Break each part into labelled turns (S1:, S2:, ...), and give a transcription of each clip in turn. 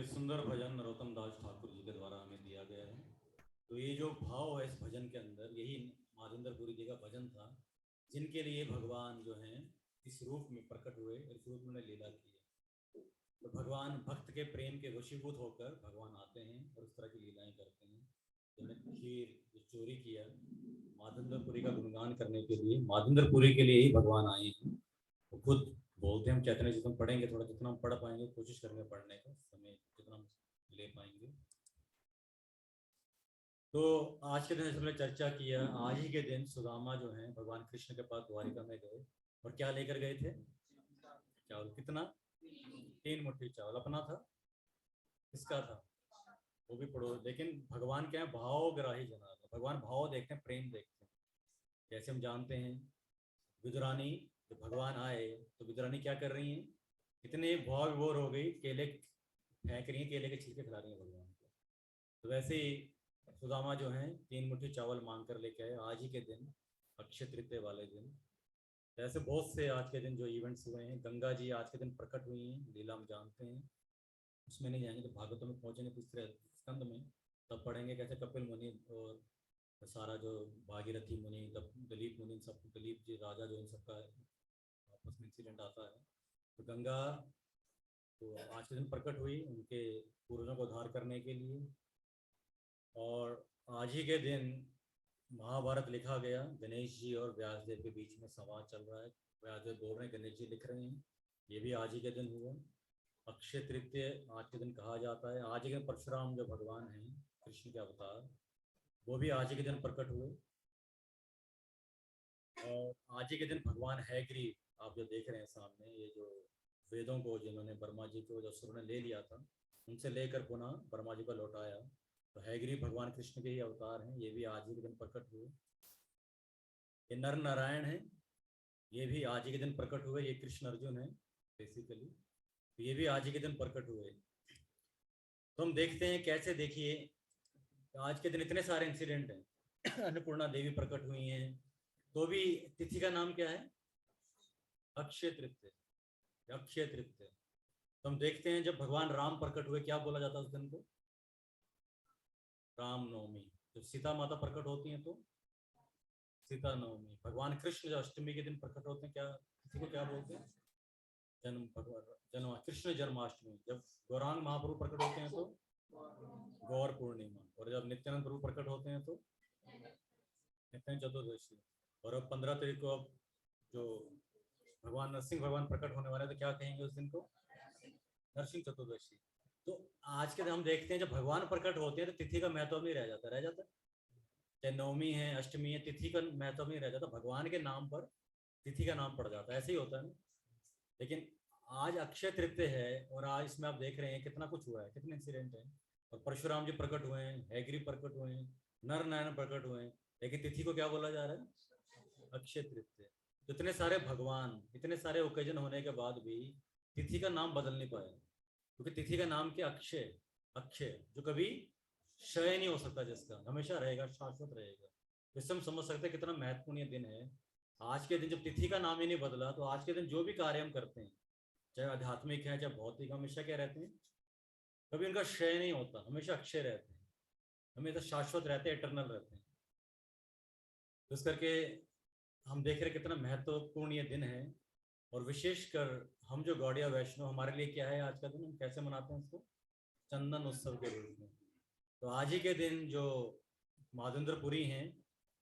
S1: ये सुंदर भजन नरोत्तम दास ठाकुर जी के द्वारा हमें दिया गया है। तो ये जो भाव है इस भजन के अंदर, यही माधवेंद्रपुरी जी का भजन था, जिनके लिए भगवान जो हैं इस रूप में प्रकट हुए, इस रूप में लीला की है। तो भगवान भक्त के प्रेम के वशीभूत होकर भगवान आते हैं और इस तरह की लीलाएं करते हैं। तो खीर जो चोरी किया माधवेंद्रपुरी का गुणगान करने के लिए, माधवेंद्रपुरी के लिए ही भगवान आए हैं। तो खुद बोलते हैं हम चैतन्य जितना पढ़ेंगे, थोड़ा जितना हम पढ़ पाएंगे कोशिश करेंगे पढ़ने का समय जितना हम ले पाएंगे। तो आज के दिन जैसे हमने चर्चा किया, आज ही के दिन सुदामा जो हैं भगवान कृष्ण के पास द्वारिका में गए और क्या लेकर गए थे? चावल। कितना? 3 मुट्ठी चावल। अपना था? किसका था? वो भी पढ़ो। लेकिन भगवान क्या है? भावग्राही जनार्दन। भगवान भाव देखते हैं, प्रेम देखते हैं। जैसे हम जानते हैं विदुरानी जब भगवान आए तो विदुरानी क्या कर रही हैं? इतने भाव विभोर हो गई, केले फेंक रही हैं, केले के छिलके खिला रही हैं भगवान को। तो वैसे ही सुदामा जो हैं 3 मुट्ठी चावल मांग कर लेके आए आज ही के दिन, अक्षय तृतीया वाले दिन। ऐसे बहुत से आज के दिन जो इवेंट्स हुए हैं। गंगा जी आज के दिन प्रकट हुई हैं, लीला हम जानते हैं, उसमें नहीं जाएंगे। तो भागवतों में पहुंचेंगे तीसरे स्कंद में, तब पढ़ेंगे कैसे कपिल मुनि और सारा जो भागीरथी मुनि, तब दिलीप मुनि, सब दिलीप जी राजा जो इन सबका आपस में इंसिडेंट आता है। तो गंगा तो आज के दिन प्रकट हुई उनके पूर्वजों को उद्धार करने के लिए। और आज ही के दिन महाभारत लिखा गया। गणेश जी और व्यासदेव के बीच में संवाद चल रहा है। व्यासदेव बोल रहे हैं, गणेश जी लिख रहे हैं। ये भी आज ही के दिन हुआ। अक्षय तृतीया आज के दिन कहा जाता है। आज ही के दिन परशुराम जो भगवान हैं कृष्ण के अवतार, वो भी आज ही के दिन प्रकट हुए। और आज ही के दिन भगवान हैग्रीव आप जो देख रहे हैं सामने, ये जो वेदों को जिन्होंने ब्रह्मा जी को जो असुर ने ले लिया था, उनसे लेकर पुनः ब्रह्मा जी को लौटाया, तो हैग्रीव भगवान कृष्ण के ही अवतार हैं। ये भी आज ही के दिन प्रकट हुए। ये नर नारायण हैं, ये भी आज ही के दिन प्रकट हुए। ये कृष्ण अर्जुन है बेसिकली, तो ये भी आज ही के दिन प्रकट हुए। तो हम देखते हैं कैसे, देखिए आज के दिन इतने सारे इंसिडेंट हैं। अन्नपूर्णा देवी प्रकट हुई हैं, तो भी तिथि का नाम क्या है? अक्षय तृतीया। अक्षय तृतीया। तो हम देखते हैं जब भगवान राम प्रकट हुए, क्या बोला जाता है उस दिन को? रामनवमी। जब सीता माता प्रकट होती हैं तो सीता नवमी। भगवान कृष्ण जब अष्टमी के दिन प्रकट होते हैं, क्या किसी को क्या बोलते हैं? जन्म भगवान जन्म कृष्ण जन्माष्टमी। जब गौरांग महाप्रभु प्रकट होते हैं तो गौर पूर्णिमा। और जब नित्यानंद प्रभु प्रकट होते हैं तो नित्यानंद चतुर्दशी। और अब 15 तारीख को अब जो भगवान नरसिंह भगवान प्रकट होने वाले, तो क्या कहेंगे उस दिन को? नरसिंह चतुर्दशी। तो आज के दिन हम देखते हैं जब भगवान प्रकट होते हैं तो तिथि का महत्व नहीं रह जाता। रह जाता चाहे नवमी है अष्टमी है, तिथि का महत्व नहीं रह जाता। भगवान के नाम पर तिथि का नाम पड़ जाता है, ऐसे ही होता है ना। लेकिन आज अक्षय तृतीया है और आज इसमें आप देख रहे हैं कितना कुछ हुआ है, कितने इंसिडेंट हैं। और परशुराम जी प्रकट हुए हैं, हैग्रीव प्रकट हुए हैं, नर नारायण प्रकट हुए हैं। लेकिन तिथि को क्या बोला जा रहा है? अक्षय तृतीया। तो इतने सारे भगवान, इतने सारे ओकेजन होने के बाद भी तिथि का नाम बदल नहीं पाया, क्योंकि तिथि का नाम क्या? अक्षय। अक्षय जो कभी क्षय नहीं हो सकता, जिसका हमेशा रहेगा, शाश्वत रहेगा। इससे हम समझ सकते हैं कितना महत्वपूर्ण दिन है। आज के दिन जब तिथि का नाम ही नहीं बदला, तो आज के दिन जो भी कार्य हम करते हैं, चाहे आध्यात्मिक है चाहे भौतिक, हमेशा क्या रहते हैं? कभी उनका क्षय नहीं होता, हमेशा अक्षय रहते हैं, हमेशा शाश्वत रहते हैं, इटरनल रहते हैं। तो इस करके हम देख रहे कितना महत्वपूर्ण ये दिन है। और विशेषकर हम जो गौड़िया वैष्णव, हमारे लिए क्या है आज का दिन? हम कैसे मनाते हैं इसको? चंदन उत्सव के रूप में। तो आज ही के दिन जो माधवेंद्रपुरी हैं,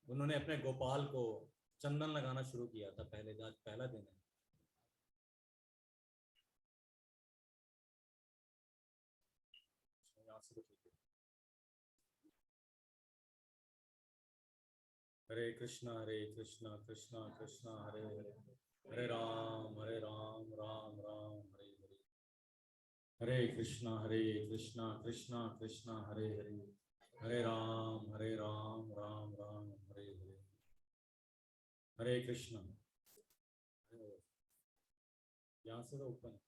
S1: उन्होंने अपने गोपाल को चंदन लगाना शुरू किया था। पहले आज पहला दिन है। यहाँ से तो ठीक है। हरे कृष्णा कृष्णा कृष्णा हरे हरे, हरे राम राम राम हरे हरे। हरे कृष्णा कृष्णा कृष्णा हरे हरे, हरे राम राम राम हरे हरे। हरे कृष्णा। यहाँ से तो ओपन है।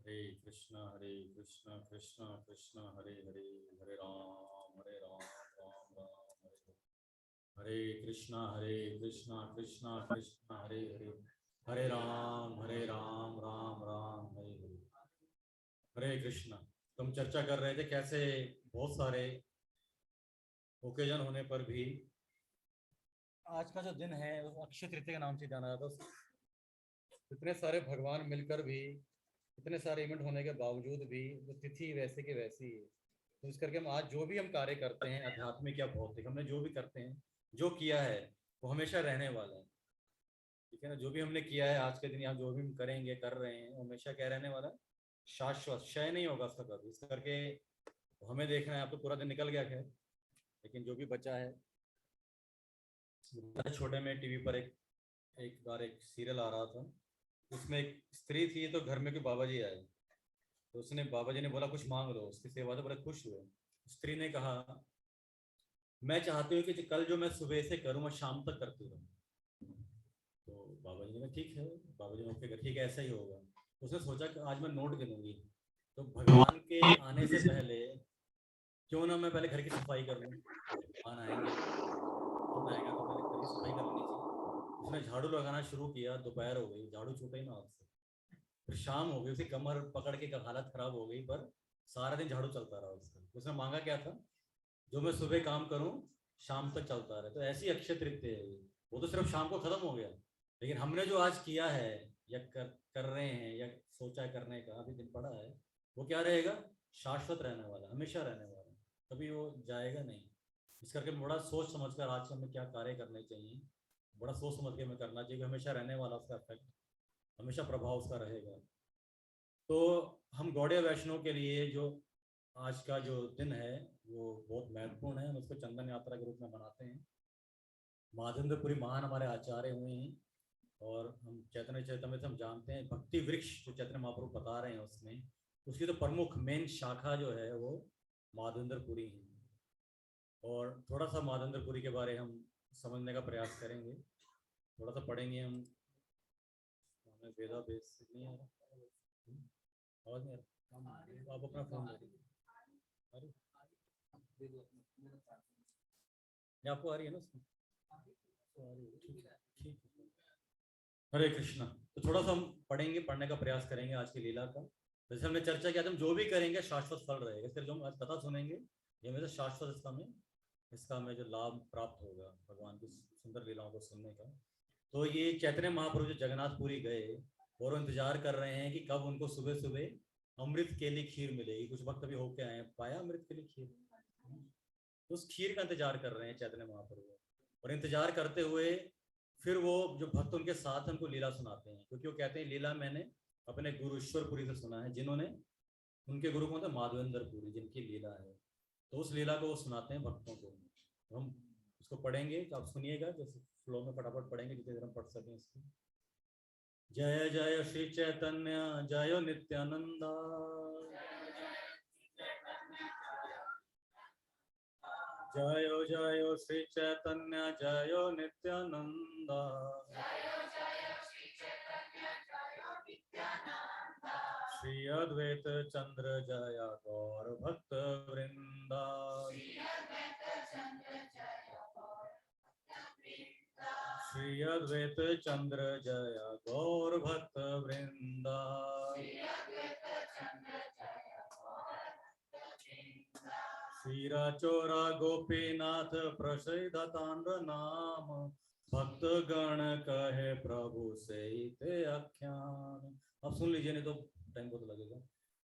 S1: हरे कृष्णा कृष्णा कृष्णा हरे हरे, हरे राम राम राम हरे हरे। हरे कृष्णा कृष्णा कृष्णा हरे हरे, हरे राम राम राम हरे हरे। हरे कृष्णा। तुम चर्चा कर रहे थे कैसे बहुत सारे ओकेजन होने पर भी आज का जो दिन है वो अक्षय तृतीया के नाम से जाना जाता है। इतने सारे भगवान मिलकर भी, इतने सारे इवेंट होने के बावजूद भी वो तिथि वैसे की वैसी है। तो इस करके हम आज जो भी हम कार्य करते हैं, आध्यात्मिक या भौतिक, हमने जो भी करते हैं, जो किया है वो हमेशा रहने वाला है। ठीक है ना? जो भी हमने किया है आज के दिन, या जो भी हम करेंगे, कर रहे हैं, वो हमेशा क्या रहने वाला है? शाश्वत, क्षय नहीं होगा उसका कभी। इस करके हमें देखना है। अब तो पूरा दिन निकल गया खैर, लेकिन जो भी बचा है, छोटे में टीवी पर एक एक बार एक सीरियल आ रहा था। उसमें एक स्त्री थी, तो घर में कोई बाबा जी आए, तो उसने, बाबा जी ने बोला कुछ मांग लो, उसकी सेवा, तो बड़े खुश हुए। स्त्री ने कहा, मैं चाहती हूँ कि कल जो मैं सुबह से करूँ मैं शाम तक करती रहूँ। तो बाबा जी ने कहा ठीक है। बाबा जी ने ओके, ठीक है ऐसा ही होगा। उसने सोचा कि आज मैं नोट गिनूंगी, तो भगवान के आने से पहले क्यों ना मैं पहले घर की सफाई कर लूँ। भगवान आएंगे, कौन आएगा, तो पहले घर की सफाई कर लेनी चाहिए। उसने झाड़ू लगाना शुरू किया, दोपहर हो गई, झाड़ू छूटा ही ना हाथ से। फिर शाम हो गई, उसकी कमर पकड़ के हालत खराब हो गई, पर सारा दिन झाड़ू चलता रहा उसका। उसने मांगा क्या था? जो मैं सुबह काम करूं शाम तक चलता रहे। तो ऐसी अक्षय तृतीया है ये। वो तो सिर्फ शाम को खत्म हो गया, लेकिन हमने जो आज किया है या कर रहे हैं या सोचा करने का, अभी दिन पड़ा है, वो क्या रहेगा? शाश्वत रहने वाला, हमेशा रहने वाला, कभी वो जाएगा नहीं। इस करके बड़ा सोच समझ कर आज हमें क्या कार्य करने चाहिए, बड़ा सोच समझ के हमें करना चाहिए। हमेशा रहने वाला उसका इफेक्ट, हमेशा प्रभाव उसका रहेगा। तो हम गौड़ीय वैष्णव के लिए जो आज का जो दिन है वो बहुत महत्वपूर्ण है। हम उसको चंदन यात्रा के रूप में मनाते हैं। माधवेंद्रपुरी महान हमारे आचार्य हुए हैं, और हम चैतन्य चैतन्य हम जानते हैं भक्ति वृक्ष जो चैतन्य महाप्रभु बता रहे हैं उसमें, उसकी तो प्रमुख मेन शाखा जो है वो माधवेंद्रपुरी है। और थोड़ा सा माधवेंद्रपुरी के बारे हम समझने का प्रयास करेंगे, थोड़ा सा पढ़ेंगे हम। हमें वेदा बेस नहीं आ रहा, आवाज नहीं आ रहा, आप अपना फोन दे दीजिए। अरे ये आपको आ रही है ना उसमें? तो आ रही है, ठीक है ठीक है। हरे कृष्णा। तो थोड़ा सा हम पढ़ेंगे, पढ़ने का प्रयास करेंगे आज की लीला का। जैसे हमने चर्चा किया था, हम जो भी करेंगे शाश्वत फल रहेगा। फिर जो हम आज कथा सुनेंगे, ये हमें शाश्वत, इसका हमें जो लाभ प्राप्त होगा भगवान की सुंदर लीलाओं को सुनने का। तो ये चैतन्य महाप्रभु जो जगन्नाथपुरी गए और वो इंतजार कर रहे हैं कि कब उनको सुबह सुबह अमृत के लिए खीर मिलेगी। कुछ वक्त अभी होके आए हैं, पाया अमृत के लिए खीर, तो उस खीर का इंतजार कर रहे हैं चैतन्य महाप्रभु। और इंतजार करते हुए फिर वो जो भक्त उनके साथ उनको लीला सुनाते हैं, क्योंकि वो कहते हैं लीला मैंने अपने गुरु ईश्वरपुरी से सुना है, जिन्होंने, उनके गुरु कौन थे? माधवेंद्रपुरी, जिनकी लीला है। तो उस लीला को वो सुनाते हैं भक्तों को। तो हम उसको पढ़ेंगे, तो आप सुनिएगा, जैसे फ्लो में फटाफट पढ़ेंगे जितने देर हम पढ़ सकें इसको। जय जय श्री चैतन्य जय नित्यानंदा, जय जय श्री चैतन्य जय नित्यानंदा, श्री अद्वैत चंद्र जय गौर भक्त वृंदा, श्री अद्वैत चंद्र जय गौर भक्त वृंदा, श्रीरा चोरा गोपीनाथ प्रसिद्ध तांड नाम, भक्त गण कहे प्रभु से ते आख्यान। अब सुन लीजिए, नहीं तो टाइम बहुत लगेगा।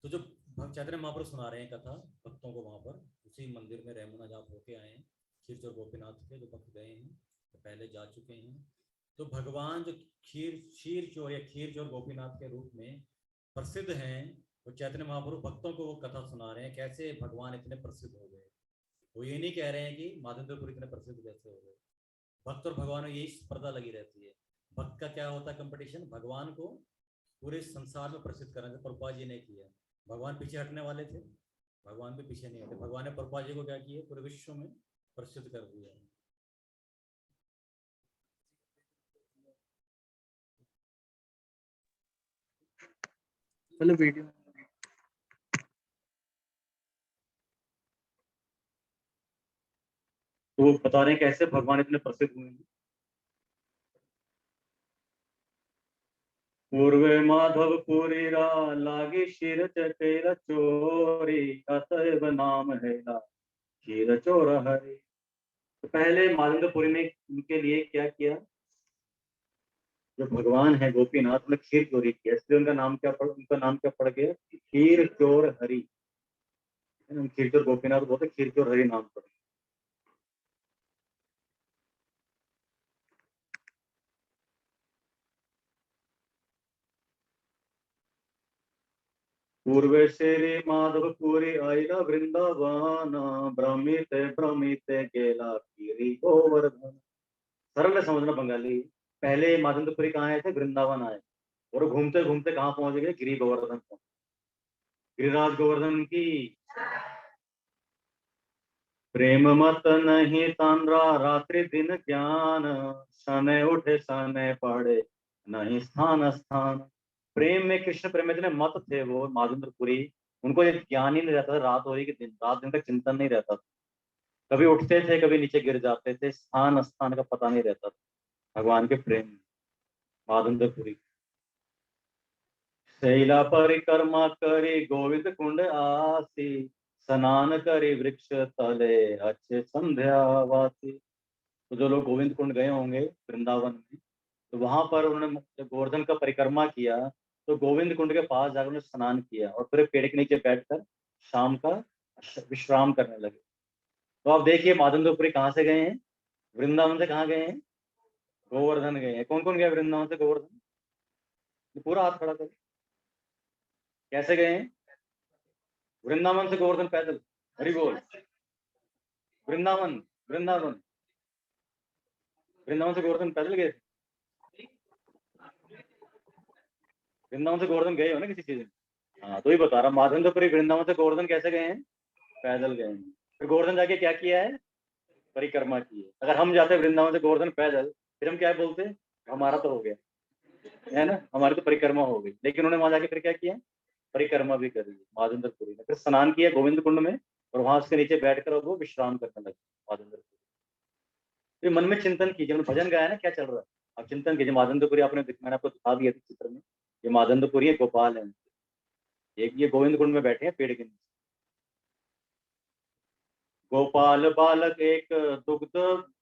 S1: तो जो चैतन्य महाप्रभु सुना रहे हैं कथा भक्तों को, वहां पर उसी मंदिर में रेमुना जहाँ होके आए हैं, खीरचोर गोपीनाथ के जो भक्त गए हैं, तो पहले जा चुके हैं। तो भगवान जो खीर चोर या खीर चोर गोपीनाथ के रूप में प्रसिद्ध हैं, वो चैतन्य महाप्रभु भक्तों को वो कथा सुना रहे हैं, कैसे भगवान इतने प्रसिद्ध हो गए। वो ये नहीं कह रहे हैं कि माधवेंद्रपुर इतने प्रसिद्ध कैसे हो गए। भक्त और भगवान में यही स्पर्धा लगी रहती है। भक्त का क्या होता है? कंपटीशन, भगवान को पूरे संसार में प्रसिद्ध करना, जो प्रभुपाद जी ने किया। भगवान पीछे हटने वाले थे, भगवान भी पीछे नहीं हटे। भगवान ने प्रभुपाद जी को क्या किया? पूरे विश्व में प्रसिद्ध कर दिया।
S2: चलो वीडियो।
S1: तो वो बता रहे हैं कैसे भगवान इतने प्रसिद्ध हुए हैं।
S3: पूर्वे माधवपुरी रा लागी शिर चटेला चोरी अतएव नाम हैला क्षीर चोर हरि। तो पहले माधवपुरी ने उनके लिए क्या किया, जो भगवान है गोपीनाथ, उन्होंने खीर चोरी किया, इसलिए उनका नाम क्या पड़ गया, खीर चोर हरि। खीर चोर गोपीनाथ बोलते, खीर चोर हरि नाम पड़ गया। पूर्वे श्री माधवपुरी आईला वृंदावन भ्रमित भ्रमित गेला गिरी गोवर्धन। सरल समझना बंगाली, पहले माधवपुरी कहाँ आए थे, वृंदावन आए, और घूमते घूमते कहाँ पहुंच गए, गिरी गोवर्धन पहुंच, गिरिराज गोवर्धन की। प्रेम मत नहीं तांद्रा रात्रि दिन ज्ञान, सने उठे सने पड़े नहीं स्थान स्थान। प्रेम में, कृष्ण प्रेम में इतने मत थे वो माधुंद्रपुरी, उनको ये ज्ञान ही नहीं रहता था, रात हो रही कि दिन, रात दिन का चिंतन नहीं रहता था। कभी उठते थे कभी नीचे गिर जाते थे, स्थान स्थान का पता नहीं रहता था भगवान के प्रेम में। माधुंद्रपुरी शैला परिक्रमा करी गोविंद कुंड आसी, स्नान करी वृक्ष तले अच्छे संध्यावासी। तो जो लोग गोविंद कुंड गए होंगे वृंदावन में, तो वहां पर उन्होंने जब गोवर्धन का परिक्रमा किया, तो गोविंद कुंड के पास जाकर उन्होंने स्नान किया और फिर पेड़ के नीचे बैठकर शाम का विश्राम करने लगे। तो आप देखिए माधवपुरी कहाँ से गए हैं, वृंदावन से कहाँ गए हैं, गोवर्धन गए हैं। कौन कौन गया वृंदावन से गोवर्धन, पूरा हाथ खड़ा करें। कैसे गए हैं, वृंदावन से गोवर्धन पैदल, हरि बोल। वृंदावन वृंदावन वृंदावन से गोवर्धन पैदल गए, वृंदावन से गोवर्धन गए हो ना किसी चीज में। हाँ तो ही बता रहा, माधवपुरी वृंदावन से गोवर्धन कैसे गए हैं, पैदल गए हैं। फिर गोवर्धन जाके क्या किया है, परिक्रमा की है। अगर हम जाते वृंदावन से गोवर्धन पैदल, फिर हम क्या बोलते, हमारा तो हो गया है ना, हमारी तो परिक्रमा हो गई। लेकिन उन्होंने वहां जाके फिर क्या किया, परिक्रमा भी करी माधवपुरी ने, फिर स्नान किया गोविंद कुंड में, और वहां उसके नीचे बैठकर वो विश्राम करने लगे माधवपुरी। तो मन में चिंतन कीजिए, भजन गाया ना, क्या चल रहा है, आप चिंतन कीजिए। माधवपुरी मैंने आपको दिखा दिया था चित्र में, ये माधवपुरी है, गोपाल है, एक ये गोविंद कुंड में बैठे हैं पेड़ के नीचे। गोपाल बालक एक दुग्ध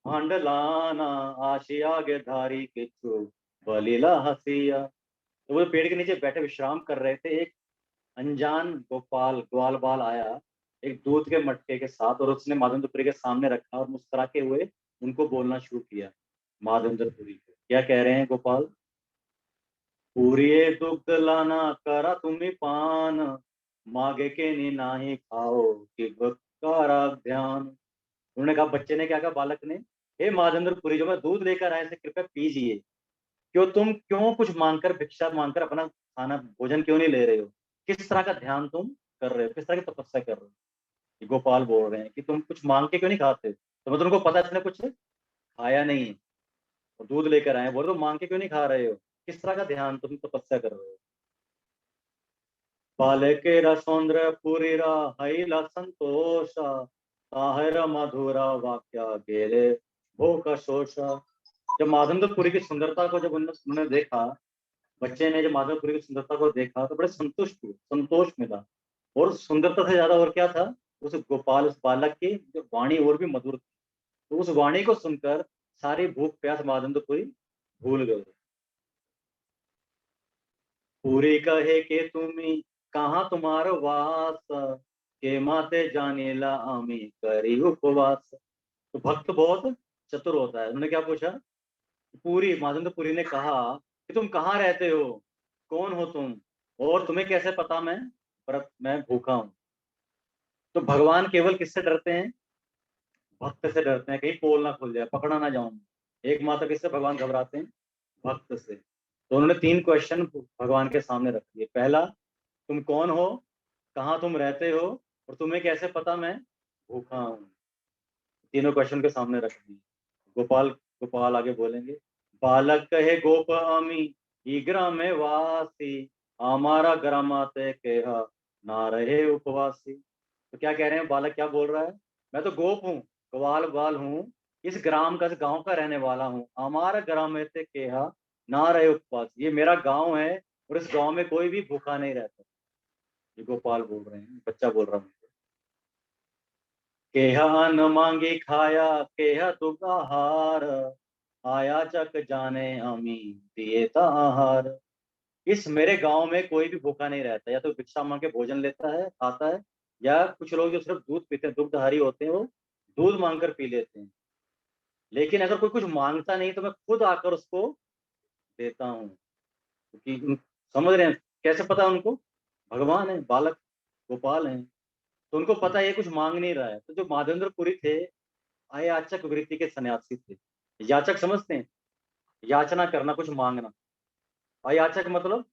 S3: भांड लाना, आशिया आगे धारी किच्छु बलीला हसिया। तो वो पेड़ के नीचे बैठे विश्राम कर रहे थे, एक अनजान गोपाल ग्वाल बाल आया एक दूध के मटके के साथ, और उसने माधवपुरी के सामने रखा और मुस्कुराते हुए उनको बोलना शुरू किया। माधवपुरी को क्या कह रहे हैं गोपाल, पूरी दुग्ध लाना करा तुम्हें पान, मागे के नी नाही खाओ कि भक्कारा ध्यान। उन्होंने कहा, बच्चे ने क्या कहा, बालक ने, हे माधवपुरी, जो मैं दूध लेकर आए से कृपया पीजिए। क्यों कुछ मांगकर, भिक्षा मांगकर अपना खाना भोजन क्यों नहीं ले रहे हो, किस तरह का ध्यान तुम कर रहे हो, किस तरह की तपस्या कर रहे हो। गोपाल बोल रहे हैं कि तुम कुछ मांग के क्यों नहीं खाते, तो मतलब उनको पता इसने कुछ खाया नहीं है, और दूध लेकर आए, बोल रहे हो मांग के क्यों नहीं खा रहे हो, किस तरह का ध्यान तुम तपस्या कर रहे हो। बालकेरा सौंदर्य पुरीरा हैला संतोषा, ताहरा मधुरा वाक्या गेले भोग शोषा। जब माधवपुरी की सुंदरता को जब उन्होंने देखा, बच्चे ने जब माधवपुरी की सुंदरता को देखा तो बड़े संतुष्ट हुए, संतोष मिला। और सुंदरता से ज्यादा और क्या था, उस गोपाल, उस बालक की जो वाणी और भी मधुर थी। तो उस वाणी को सुनकर सारी भूख प्यास माधवपुरी भूल गए। पूरी कहे के तुम्ही कहाँ तुम्हार वास, के माते जानेला आमी करी उपवास। तो भक्त बहुत चतुर होता है, उन्होंने क्या पूछा, पूरी माधवपुरी ने कहा कि तुम कहाँ रहते हो, कौन हो तुम, और तुम्हें कैसे पता मैं भूखा हूं। तो भगवान केवल किससे डरते हैं, भक्त से डरते हैं, कहीं पोल ना खुल जाए, पकड़ा ना जाऊं। एकमात्र किससे भगवान घबराते हैं, भक्त से। तो उन्होंने 3 क्वेश्चन भगवान के सामने रख दिए। पहला, तुम कौन हो, कहाँ तुम रहते हो, और तुम्हें कैसे पता मैं भूखा हूं। तीनों क्वेश्चन के सामने रख दिए। गोपाल गोपाल आगे बोलेंगे, बालक कहे गोप आमी ई ग्राम में वासी, हमारा ग्रामाते केहा ना रहे उपवासी। तो क्या कह रहे हैं, बालक क्या बोल रहा है, मैं तो गोप हूँ, ग्वाल बाल हूँ, इस ग्राम का, इस गांव का रहने वाला हूँ। हमारा ग्राम में केहा ना रहे उपवास। ये मेरा गांव है और इस गांव में कोई भी भूखा नहीं रहता। ये गोपाल बोल रहे हैं, बच्चा बोल रहा हूँ। केहा अन्न मांगी खाया, केहा दुग्ध आहार, आया चक जाने अमी दिए ता आहार। इस मेरे गांव में कोई भी भूखा नहीं रहता, या तो भिक्षा मांग के भोजन लेता है, खाता है, या कुछ लोग जो सिर्फ दूध पीते हैं, दुग्धधारी होते हैं, वो दूध मांग कर पी लेते हैं। लेकिन अगर कोई कुछ मांगता नहीं तो मैं खुद आकर उसको देता हूँ, क्योंकि समझ रहे हैं कैसे? पता है उनको, भगवान है, बालक गोपाल हैं, तो उनको पता है ये कुछ मांग नहीं रहा है। तो जो माधवेंद्रपुरी थे, अयाचक वृत्ति के सन्यासी थे। याचक समझते हैं, याचना करना, कुछ मांगना। अयाचक मतलब,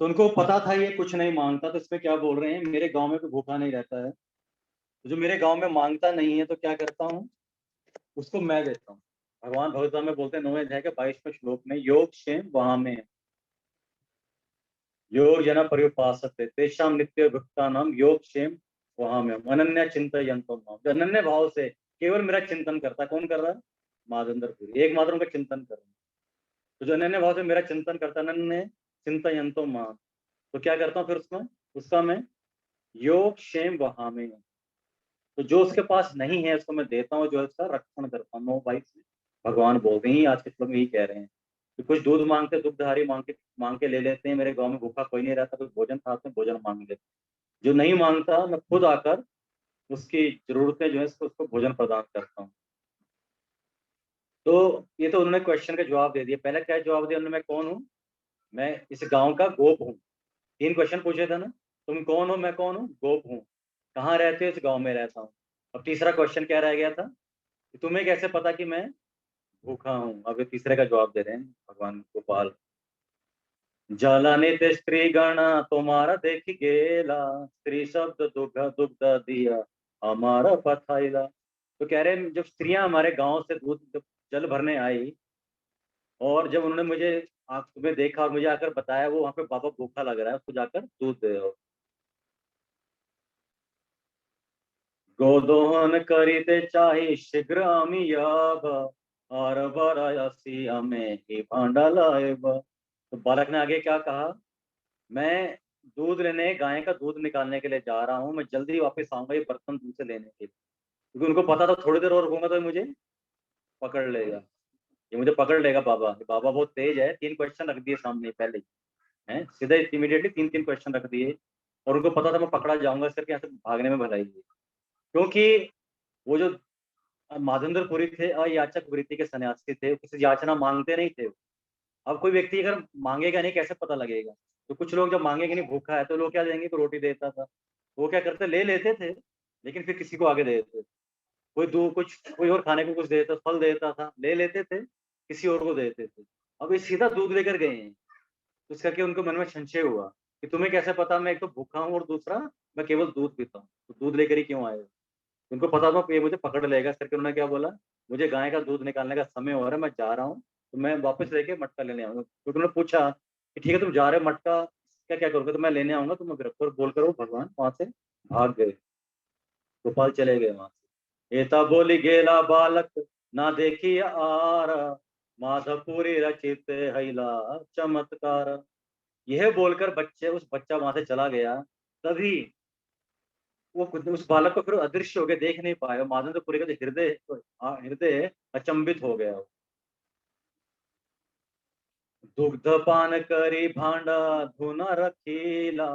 S3: तो उनको पता था ये कुछ नहीं मांगता, तो इसमें क्या बोल रहे हैं, मेरे गांव में कोई भूखा नहीं रहता है, तो जो मेरे गांव में मांगता नहीं है तो क्या करता हूँ, उसको मैं देता हूँ। भगवान भगवत में बोलते हैं 9वें अध्याय के 22वें श्लोक में, योग क्षेम वहां में योग जना पर्युपासते तेषाम नित्य भक्ता नाम योग क्षेम वहां में अनन्य चिंतयन्तो माम। जो अनन्य भाव से केवल मेरा चिंतन करता है, कौन कर रहा है? माधवेंद्रपुरी, एकमात्र उनका चिंतन कर रहा है। तो जो अनन्य भाव से मेरा चिंतन करता है, अनन्य चिंतयन्तो माम, तो क्या करता हूँ फिर उसमें, उसका मैं योग क्षेम वहां में, तो जो उसके पास नहीं है उसको मैं देता हूँ, जो उसका रक्षण करता हूँ। 9:22 में भगवान बोलते हैं, आज के श्लोक में यही कह रहे हैं कि कुछ दूध मांगते, दुग्धधारी मांग के ले लेते हैं, मेरे गांव में भूखा कोई नहीं रहता, कुछ भोजन खाते हैं, भोजन मांग लेते हैं। जो नहीं मांगता मैं खुद आकर उसकी जरूरतें जो है उसको भोजन प्रदान करता हूँ। तो ये तो उन्होंने क्वेश्चन का जवाब दे दिया। पहले क्या जवाब दिया उन्होंने, मैं कौन हूँ? मैं इस गांव का गोप हूँ। 3 क्वेश्चन पूछे थे ना, तुम कौन हो, मैं कौन हूँ, गोप हूँ, कहाँ रहते हो, इस गांव में रहता हूँ। अब तीसरा क्वेश्चन क्या रह गया था कि तुम्हें कैसे पता कि मैं भूखा हूँ? अब ये तीसरे का जवाब दे रहे हैं भगवान गोपाल। जलनित स्त्री गण तुम्हारा देख गेला, स्त्री शब्द दुग्ध दुग्ध दिया हमारा पथाइला। तो कह रहे हैं जब स्त्रियां हमारे गांव से दूध जब जल भरने आई, और जब उन्होंने मुझे आंख में देखा और मुझे आकर बताया वो वहां पे बाबा भूखा लग रहा है, उसको जाकर दूध दे दो। गोदोहन करीते चाहे शीघ्र अमी याब, और बरायसी हमें ही भांडा लाएब। तो बालक ने आगे क्या कहा, मैं दूध लेने, गाय का दूध निकालने के लिए जा रहा हूँ, मैं जल्दी वापस आऊंगा ये बर्तन दूध से लेने के लिए। क्योंकि उनको पता था थोड़ी देर और रुकूंगा तो ये मुझे पकड़ लेगा, ये मुझे पकड़ लेगा बाबा। ये बाबा बहुत तेज है, 3 क्वेश्चन रख दिए सामने पहले ही, हैं सीधे इमीडिएटली 3-3 क्वेश्चन रख दिए, और उनको पता था मैं पकड़ा जाऊंगा, इस करके यहाँ से भागने में भलाई है। क्योंकि वो जो माधवेंद्रपुरी थे अयाचक वृत्ति के सन्यासी थे, किसी याचना मांगते नहीं थे। अब कोई व्यक्ति अगर मांगेगा नहीं कैसे पता लगेगा? तो कुछ लोग जब मांगेंगे नहीं, भूखा है, तो लोग क्या देंगे, तो रोटी देता था, वो क्या करते, ले लेते थे, लेकिन फिर किसी को आगे दे देते। कोई दो कुछ कोई और खाने को कुछ देता, फल देता था, ले लेते थे, किसी और को देते थे। अब ये सीधा दूध लेकर गए हैं, तो इस करके उनको मन में संशय हुआ कि तुम्हें कैसे पता मैं एक तो भूखा हूँ और दूसरा मैं केवल दूध पीता हूँ, तो दूध लेकर ही क्यों आए हो? उनको पता था ये मुझे पकड़ लेगा, इस करके उन्होंने क्या बोला, मुझे गाय का दूध निकालने का समय हो रहा है, मैं जा रहा हूँ, तो मैं वापस लेके मटका लेने आऊंगा। क्योंकि उन्होंने पूछा कि ठीक है तुम जा रहे हो, मटका क्या क्या करोगे? तो मैं लेने आऊंगा, तो मैं फिर बोलकर वो भगवान वहां से भाग गए, गोपाल चले गए वहां से। एता बोली गेला बालक ना देखी आर, माधवपुरी रचित हैला चमत्कार। यह बोलकर उस बच्चा वहां से चला गया। तभी वो खुद उस बालक को फिर अदृश्य हो गया, देख नहीं पाया। माधवेंद्रपुरी का जो हृदय अचंबित हो गया। दुग्ध पान करी भांडा धुना रखीला,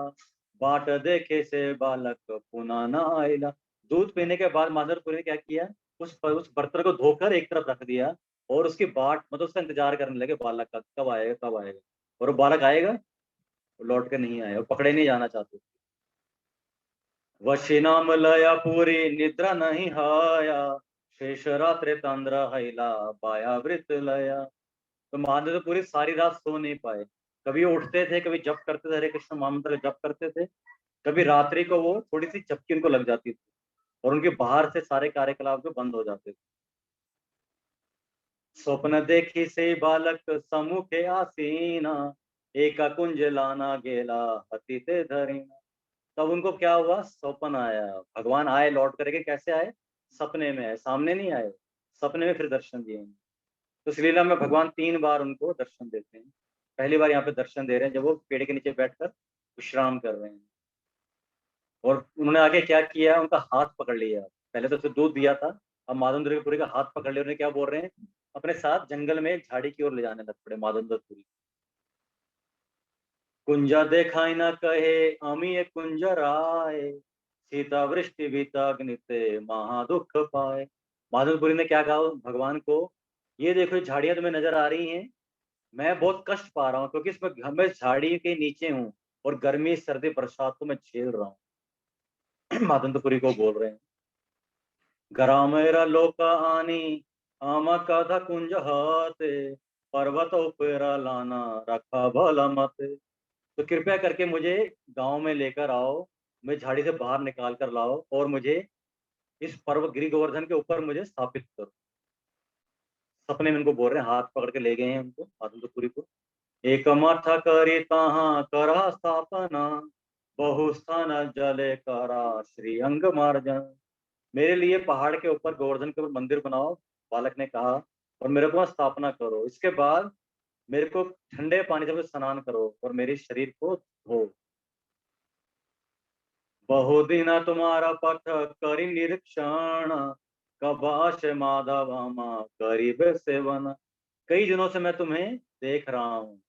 S3: बाट देखे से बालक पुना न आइला। दूध पीने के बाद माधवेंद्रपुरी ने क्या किया, उस बर्तन को धोकर एक तरफ रख दिया, और उसकी बाट मतलब उसका इंतजार करने लगे बालक का, कब आएगा कब आएगा। और वो बालक आएगा, वो लौट के नहीं आया, वो पकड़े नहीं जाना चाहते। वशी नाम लया पूरी निद्रा नहीं हाया, शेष रात्रि तंद्र हैला पाया वृत लया। तो महादेव तो पूरी सारी रात सो नहीं पाए। कभी उठते थे, कभी जप करते थे, हरे कृष्ण महामंत्र जप करते थे, कभी रात्रि को वो थोड़ी सी झपकी उनको लग जाती थी, और उनके बाहर से सारे कार्यकलाप जो बंद हो जाते थे। स्वप्न देखी से बालक समुखे आसीना, एका कुंज लाना गेला हति ते धरीना। तब उनको क्या हुआ, स्वप्न आया, भगवान आए लौट करके। कैसे आए? सपने में आए, सामने नहीं आए, सपने में फिर दर्शन दिए। तो इस लीला में भगवान 3 बार उनको दर्शन देते हैं। पहली बार यहाँ पे दर्शन दे रहे हैं जब वो पेड़ के नीचे बैठकर विश्राम कर रहे हैं, और उन्होंने आगे क्या किया, उनका हाथ पकड़ लिया। पहले तो उसे दूध दिया था, अब माधवेंद्रपुरी का हाथ पकड़ लिया। उन्हें क्या बोल रहे हैं, अपने साथ जंगल में एक झाड़ी की ओर ले जाने लग पड़े माधवेंद्रपुरी। कुंजा देखाई ना कहे अमी कुंज राय, सीता वृष्टि बीताग्निते महादुख पाए। माधवेंद्रपुरी ने क्या कहा भगवान को, ये देखो ये झाड़ियां तुम्हें नजर आ रही हैं, मैं बहुत कष्ट पा रहा हूँ क्योंकि इसमें मैं झाड़ी के नीचे हूँ और गर्मी सर्दी बरसात को मैं झेल रहा हूँ। माधवेंद्रपुरी को बोल रहे हैं, घरा मेरा लोका आनी आमा कथा कुंज हाथे, पर्वत ऊपरा लाना रखा भला मत। तो कृपया करके मुझे गांव में लेकर आओ, मैं झाड़ी से बाहर निकाल कर लाओ और मुझे इस पर्वत गिरी गोवर्धन के ऊपर मुझे स्थापित करो। सपने में उनको बोल रहे हैं, हाथ पकड़ के ले गए हैं उनको माधवेंद्रपुरी को। एक मठ करी तहाँ करा स्थापना, बहु स्थान जले करा श्री अंग मार्जन। मेरे लिए पहाड़ के ऊपर गोवर्धन के ऊपर मंदिर बनाओ, बालक ने कहा, और मेरे को स्थापना करो। इसके बाद मेरे को ठंडे पानी से स्नान करो और मेरे शरीर को धो। बहुदिन तुम्हारा पथ करी निरीक्षण, कबाश माधवामा करीब सेवन। कई दिनों से मैं तुम्हें देख रहा हूँ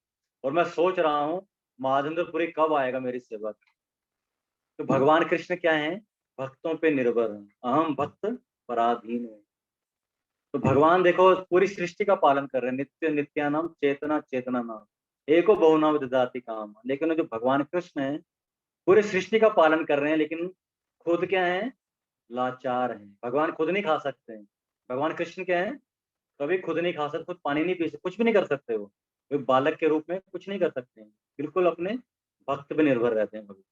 S3: और मैं सोच रहा हूँ माधवेंद्रपुरी कब आएगा मेरी सेवा करने। तो भगवान कृष्ण क्या है, भक्तों पे निर्भर है, अहम भक्त पराधीन है। तो भगवान देखो पूरी सृष्टि का पालन कर रहे हैं, नित्य नित्यानाम चेतना चेतना नाम एको बहुनाम ददाति काम। लेकिन जो भगवान कृष्ण है पूरी सृष्टि का पालन कर रहे हैं, लेकिन खुद क्या है, लाचार हैं। भगवान खुद नहीं खा सकते हैं। भगवान कृष्ण क्या है, कभी खुद नहीं खा सकते, खुद पानी नहीं पी सकते, कुछ भी नहीं कर सकते। वो बालक के रूप में कुछ नहीं कर सकते हैं, बिल्कुल अपने भक्त पे निर्भर रहते हैं भगवान।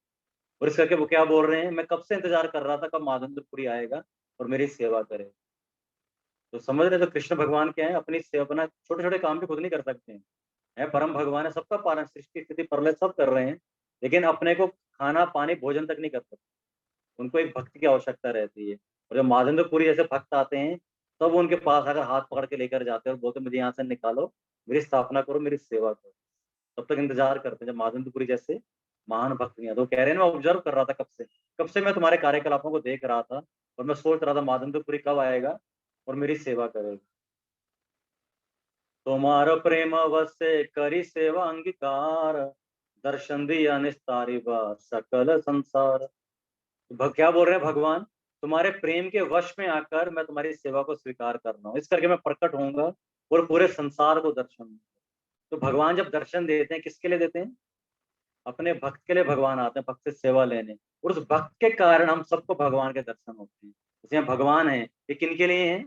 S3: और इस करके वो क्या बोल रहे हैं, मैं कब से इंतजार कर रहा था कब माधवेंद्रपुरी आएगा और मेरी सेवा करे। तो समझ रहे, तो कृष्ण भगवान क्या है, अपनी सेवा, अपना छोटे छोटे काम भी खुद नहीं कर सकते हैं। है परम भगवान है, सबका पालन सृष्टि स्थिति प्रलय सब कर रहे हैं, लेकिन अपने को खाना पानी भोजन तक नहीं कर सकते। उनको एक भक्त की आवश्यकता रहती है। और जब माधवेंद्रपुरी जैसे भक्त आते हैं तब वो उनके पास आकर हाथ पकड़ के लेकर जाते हैं और बोलते मुझे यहाँ से निकालो, मेरी स्थापना करो, मेरी सेवा करो। तब तक इंतजार करते हैं जब माधवेंद्रपुरी जैसे महान भक्त नहीं आते। तो कह रहे हैं मैं ऑब्जर्व कर रहा था कब से मैं तुम्हारे कार्यकलापों को देख रहा था और मैं सोच रहा था माधवेंद्रपुरी कब आएगा और मेरी सेवा करेगा। तुम्हारा प्रेम अवश्य करी सेवा अंगीकार, दर्शन दिया निस्तारी बा सकल संसार। क्या बोल रहे हैं भगवान, तुम्हारे प्रेम के वश में आकर मैं तुम्हारी सेवा को स्वीकार कर रहा हूँ, इस करके मैं प्रकट होऊंगा और पूरे संसार को दर्शन दूंगा। तो भगवान जब दर्शन देते हैं किसके लिए देते हैं, अपने भक्त के लिए भगवान आते हैं, भक्त से सेवा लेने, और उस भक्त के कारण हम सबको भगवान के दर्शन होते हैं। जैसे भगवान है, ये किन के लिए हैं,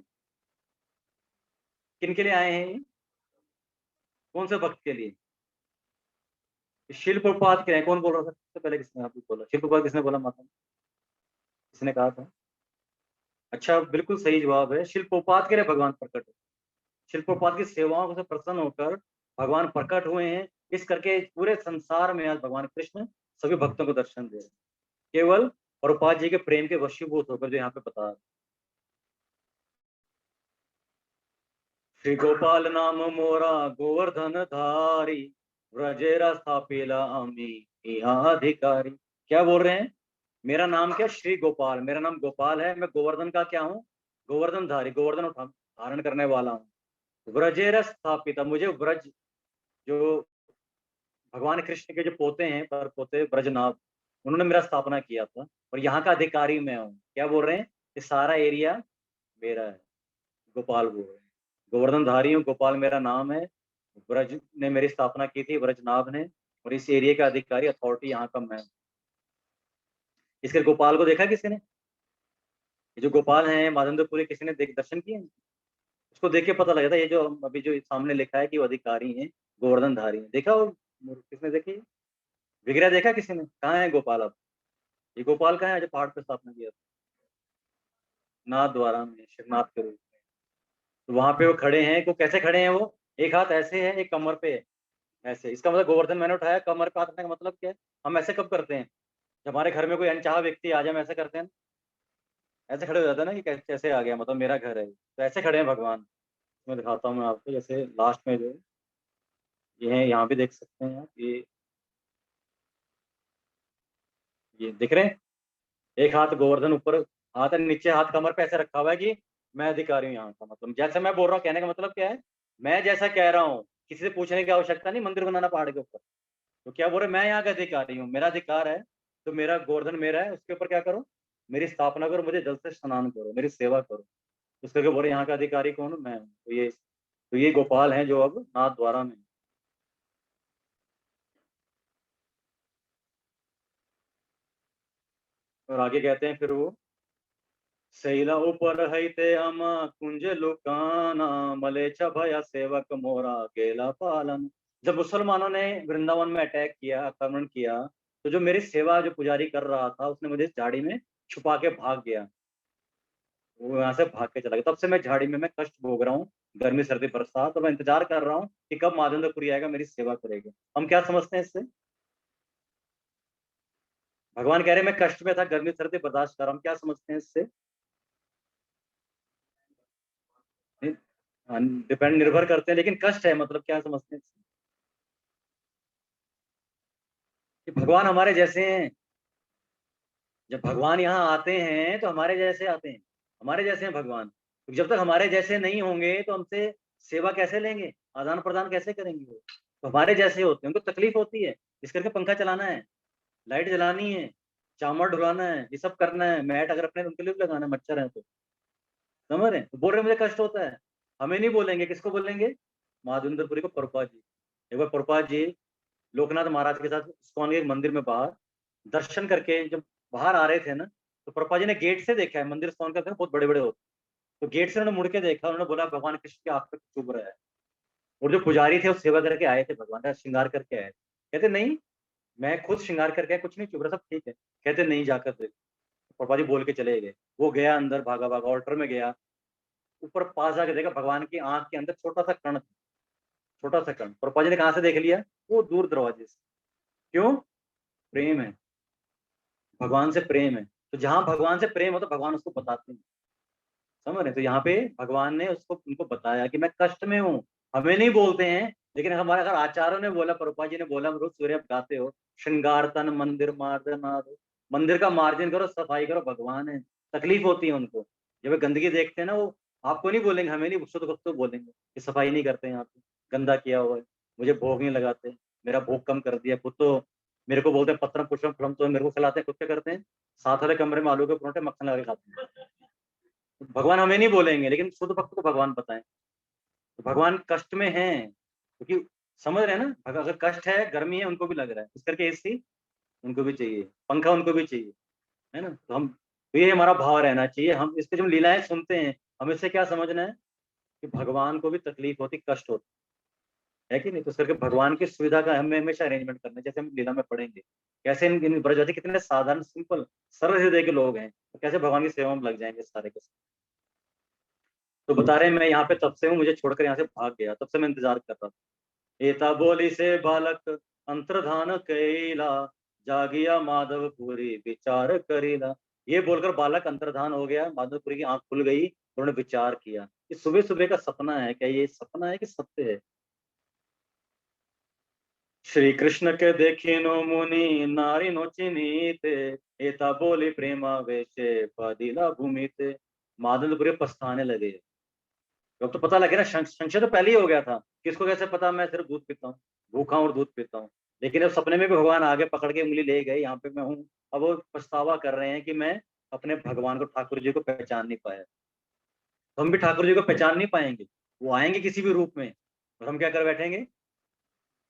S3: किन के लिए आए हैं ये? कौन से भक्त के लिए? शिल प्रपात के लिए। कौन बोल रहा था सबसे पहले, किसने आपको बोला, शिल प्रपात किसने बोला, माता किसने कहा था? अच्छा, बिल्कुल सही जवाब है, शिल प्रपात के लिए भगवान प्रकट है। शिल प्रपात की सेवाओं से प्रसन्न होकर भगवान प्रकट हुए हैं। इस करके पूरे संसार में आज भगवान कृष्ण सभी भक्तों को दर्शन दे रहे हैं, केवल प्रभुपाद जी के प्रेम के वशीभूत होकर, जो यहाँ पे बता रहे। श्री गोपाल नाम मोरा गोवर्धन धारी, व्रजेरा स्थापिला अमी यहाँ अधिकारी। क्या बोल रहे हैं, मेरा नाम क्या, श्री गोपाल, मेरा नाम गोपाल है, मैं गोवर्धन का क्या हूँ, गोवर्धन धारी, गोवर्धन धारण करने वाला हूँ। व्रजेरा स्थापिता, मुझे व्रज, जो भगवान कृष्ण के जो पोते हैं, पर पोते ब्रजनाथ, उन्होंने मेरा स्थापना किया था और यहाँ का अधिकारी मैं हूँ। क्या बोल रहे हैं, ये सारा एरिया मेरा है, गोपाल बोल रहे हैं। गोवर्धन धारी हूँ, गोपाल मेरा नाम है, ब्रज ने मेरी स्थापना की थी, ब्रजनाभ ने, और इस एरिया का अधिकारी अथॉरिटी यहाँ का मैं हूँ। इसके गोपाल को देखा किसी ने, ये जो गोपाल है माधवेंद्रपुरी, किसी ने देख दर्शन किए? उसको देख के पता लगा था, ये जो अभी जो सामने लिखा है कि वो अधिकारी है, गोवर्धन धारी है, देखा वो किसने देखी, विग्रह देखा किसी ने, कहाँ है गोपाल अब? ये गोपाल कहाँ है जो पहाड़ पे स्थापना किया था? नाथ द्वारा में, शिवनाथ के रूप में। तो वहां पे वो खड़े हैं, वो कैसे खड़े हैं, वो एक हाथ ऐसे है, एक कमर पे है ऐसे, इसका मतलब गोवर्धन मैंने उठाया, कमर पे हाथ रखने का मतलब क्या है? हम ऐसे कब करते हैं, जब हमारे घर में कोई अनचाहा व्यक्ति आ जाए, हम ऐसे करते हैं, ऐसे खड़े हो जाते हैं ना कि कैसे आ गया, मतलब मेरा घर है, तो ऐसे खड़े हैं भगवान। मैं दिखाता हूँ मैं आपको, जैसे लास्ट में जो ये है, यहाँ भी देख सकते हैं आप, ये दिख रहे हैं, एक हाथ गोवर्धन ऊपर, हाथ है नीचे, हाथ कमर पे ऐसे रखा हुआ है कि मैं अधिकारी हूँ यहाँ का। मतलब जैसे मैं बोल रहा हूँ, कहने का मतलब क्या है, मैं जैसा कह रहा हूँ, किसी से पूछने की आवश्यकता नहीं, मंदिर बनाना पहाड़ के ऊपर, तो क्या बोल रहे, मैं यहाँ का अधिकारी हूँ, मेरा अधिकार है, तो मेरा गोवर्धन मेरा है, उसके ऊपर क्या करो, मेरी स्थापना करो, मुझे जल से स्नान करो, मेरी सेवा करो। उस करके बोले यहाँ का अधिकारी कौन हूँ, मैं हूँ। तो ये गोपाल हैं जो अब नाथ द्वारा में। और आगे कहते हैं फिर वो, शैला ऊपर हईते हम कुंज लुकाना, मलेच्छ भया सेवक मोरा गेला पालन। जब मुसलमानों ने वृंदावन में अटैक किया, आक्रमण किया, तो जो मेरी सेवा जो पुजारी कर रहा था, उसने मुझे झाड़ी में छुपा के भाग गया, वो यहाँ से भाग के चला गया। तब से मैं झाड़ी में मैं कष्ट भोग रहा हूँ, गर्मी सर्दी बरसात, और मैं इंतजार कर रहा हूँ कि कब माधवेंद्रपुरी आएगा, मेरी सेवा करेगा। हम क्या समझते हैं इससे, भगवान कह रहे हैं मैं कष्ट में था, गर्मी सर्दी बर्दाश्त कर रहा हूँ, हम क्या समझते हैं इससे, डिपेंड निर्भर करते हैं, लेकिन कष्ट है, मतलब क्या समझते हैं इससे? कि भगवान हमारे जैसे हैं। जब भगवान यहाँ आते हैं तो हमारे जैसे आते हैं, हमारे जैसे हैं भगवान। तो जब तक हमारे जैसे नहीं होंगे तो हमसे सेवा कैसे लेंगे, आदान प्रदान कैसे करेंगे वो, तो हमारे जैसे होते हैं, उनको तकलीफ होती है, इस करके पंखा चलाना है, लाइट जलानी है, चावल ढुलाना है, ये सब करना है, मैट अगर अपने उनके लिए भी लगाना है, मच्छर है तो, समझ रहे हैं, तो बोल रहे हैं, मुझे कष्ट होता है। हमें नहीं बोलेंगे, किसको बोलेंगे, माधवेंद्रपुरी को, प्रभुपाद जी। एक बार प्रभुपाद जी लोकनाथ महाराज के साथ इस्कॉन के मंदिर में बाहर दर्शन करके जब बाहर आ रहे थे ना, तो प्रभुपाद जी ने गेट से देखा है, मंदिर इस्कॉन का बहुत बड़े बड़े होते, तो गेट से उन्होंने मुड़ के देखा, उन्होंने बोला भगवान कृष्ण की आंख पे चुभ रहा है। और जो पुजारी थे वो सेवा करके आए थे, भगवान का श्रृंगार करके आए थे, कहते नहीं, मैं खुद श्रृंगार करके आया, कुछ नहीं चुभ रहा, सब ठीक है। कहते नहीं, जाकर देख। प्रभुपाद जी बोल के चले गए। वो गया अंदर, भागा भागा ऑल्टर में गया, ऊपर पास जाके देखा, भगवान की आंख के अंदर छोटा सा कण था, छोटा सा कण। प्रभुपाद जी ने कहाँ से देख लिया, वो दूर दरवाजे से। क्यों, प्रेम है, भगवान से प्रेम है, तो जहां भगवान से प्रेम हो तो भगवान उसको बताते हैं, समझ रहे। तो यहाँ पे भगवान ने उसको उनको बताया कि मैं कष्ट में हूँ, हमें नहीं बोलते हैं, लेकिन हमारे अगर आचार्यों ने बोला, प्रभुपाद जी ने बोला, रोज सूर्य आप गाते हो, श्रृंगार तन मंदिर मार्जन, मंदिर का मार्जिन करो, सफाई करो, भगवान है, तकलीफ होती है उनको। जब वे गंदगी देखते हैं ना, वो आपको नहीं बोलेंगे, हमें नहीं, शुद्ध भक्त तो बोलेंगे कि सफाई नहीं करते यहाँ पे, गंदा किया हुआ है, मुझे भोग नहीं लगाते, मेरा भोग कम कर दिया। खुद तो मेरे को बोलते हैं पत्रम पुष्पम फलम, तो मेरे को खिलाते हैं, खुद क्या करते हैं, साथ वाले कमरे में आलू के परोठे मक्खन लगा के खाते हैं। तो भगवान हमें नहीं बोलेंगे, लेकिन शुद्ध भक्त को भगवान बताएं। तो भगवान कष्ट में है, क्योंकि समझ रहे हैं ना, अगर कष्ट है, गर्मी है, उनको भी लग रहा है, इस करके एसी उनको भी चाहिए, पंखा उनको भी चाहिए, है ना। तो हम, तो ये हमारा भाव रहना चाहिए, हम इसके जब लीलाएं सुनते हैं, हमें इससे क्या समझना है कि भगवान को भी तकलीफ होती, कष्ट होती है कि नहीं। तो इस करके भगवान की सुविधा का हमें हमेशा अरेंजमेंट करना है। जैसे हम लीला में पढ़ेंगे, कैसे इन ब्रजवासी कितने साधारण सिंपल सरल हृदय के लोग हैं, तो कैसे भगवान की सेवा में लग जाएंगे सारे के सारे। तो बता रहे हैं, मैं यहाँ पे तब से हूँ, मुझे छोड़कर यहाँ से भाग गया, तब से मैं इंतजार कर रहा था। एता बोली से बालक अंतर्धान कैला, जागिया माधवपुरी विचार करेला। ये बोलकर बालक अंतर्धान हो गया, माधवपुरी की आंख खुल गई, उन्होंने विचार किया कि सुबह सुबह का सपना है, क्या ये सपना है कि सत्य है। श्री कृष्ण के देखिनो मुनि नारी नो चिन्हित, एता बोली प्रेमा वेशे पदिला भूमिते। माधवपुरी पछताने लगे। अब तो पता लगे ना, संशय तो पहले ही हो गया था, किसको कैसे पता, मैं सिर्फ दूध पीता हूँ, भूखा हूँ और दूध पीता हूँ। लेकिन अब सपने में भी भगवान आगे पकड़ के उंगली ले गए, यहाँ पे मैं हूँ। अब वो पछतावा कर रहे हैं कि मैं अपने भगवान को, ठाकुर जी को पहचान नहीं पाया। तो हम भी ठाकुर जी को पहचान नहीं पाएंगे, वो आएंगे किसी भी रूप में, और हम क्या कर बैठेंगे,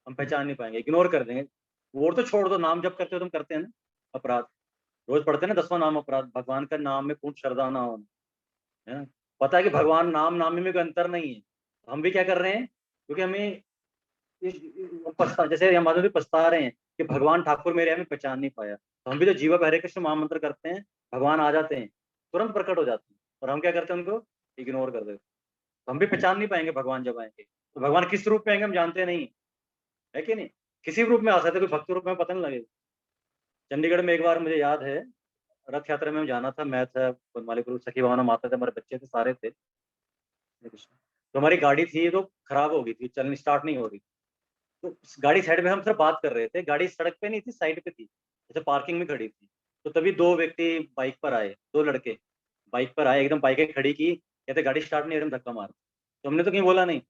S3: हम पहचान नहीं पाएंगे, इग्नोर कर देंगे। वो तो छोड़ दो, नाम जब करते हो तुम करते हैं ना अपराध, रोज पढ़ते हैं ना 10वां नाम अपराध, भगवान का नाम में पूर्ण श्रद्धा ना होना, है ना। पता है कि भगवान नाम नामी में कोई अंतर नहीं है, हम भी क्या कर रहे हैं, क्योंकि हमें पछता, जैसे हम भी पछता रहे हैं कि भगवान ठाकुर मेरे, हमें पहचान नहीं पाया, तो हम भी तो जीवा पे हरे कृष्ण महामंत्र करते हैं, भगवान आ जाते हैं, तुरंत प्रकट हो जाते हैं, और हम क्या करते हैं, उनको इग्नोर कर देते हैं। तो हम भी पहचान नहीं पाएंगे भगवान जब आएंगे, तो भगवान किस रूप में आएंगे हम जानते नहीं, है कि नहीं। किसी भी रूप में आ सकते, कोई भक्त रूप में पता नहीं लगेगा। चंडीगढ़ में एक बार मुझे याद है, रथ यात्रा में जाना था, मैं था, बनमाली गुरु, सखी भावना माता थे, हमारे बच्चे थे, सारे थे। तो हमारी गाड़ी थी तो खराब हो गई थी, चलनी स्टार्ट नहीं हो रही। तो गाड़ी साइड में, हम सिर्फ बात कर रहे थे, गाड़ी सड़क पे नहीं थी, साइड पे थी, जैसे पार्किंग में खड़ी थी। तो तभी दो व्यक्ति बाइक पर आए, दो लड़के बाइक पर आए, एकदम बाइकें खड़ी की, कहते गाड़ी स्टार्ट नहीं, एकदम धक्का मार। तो हमने तो कहीं बोला नहीं,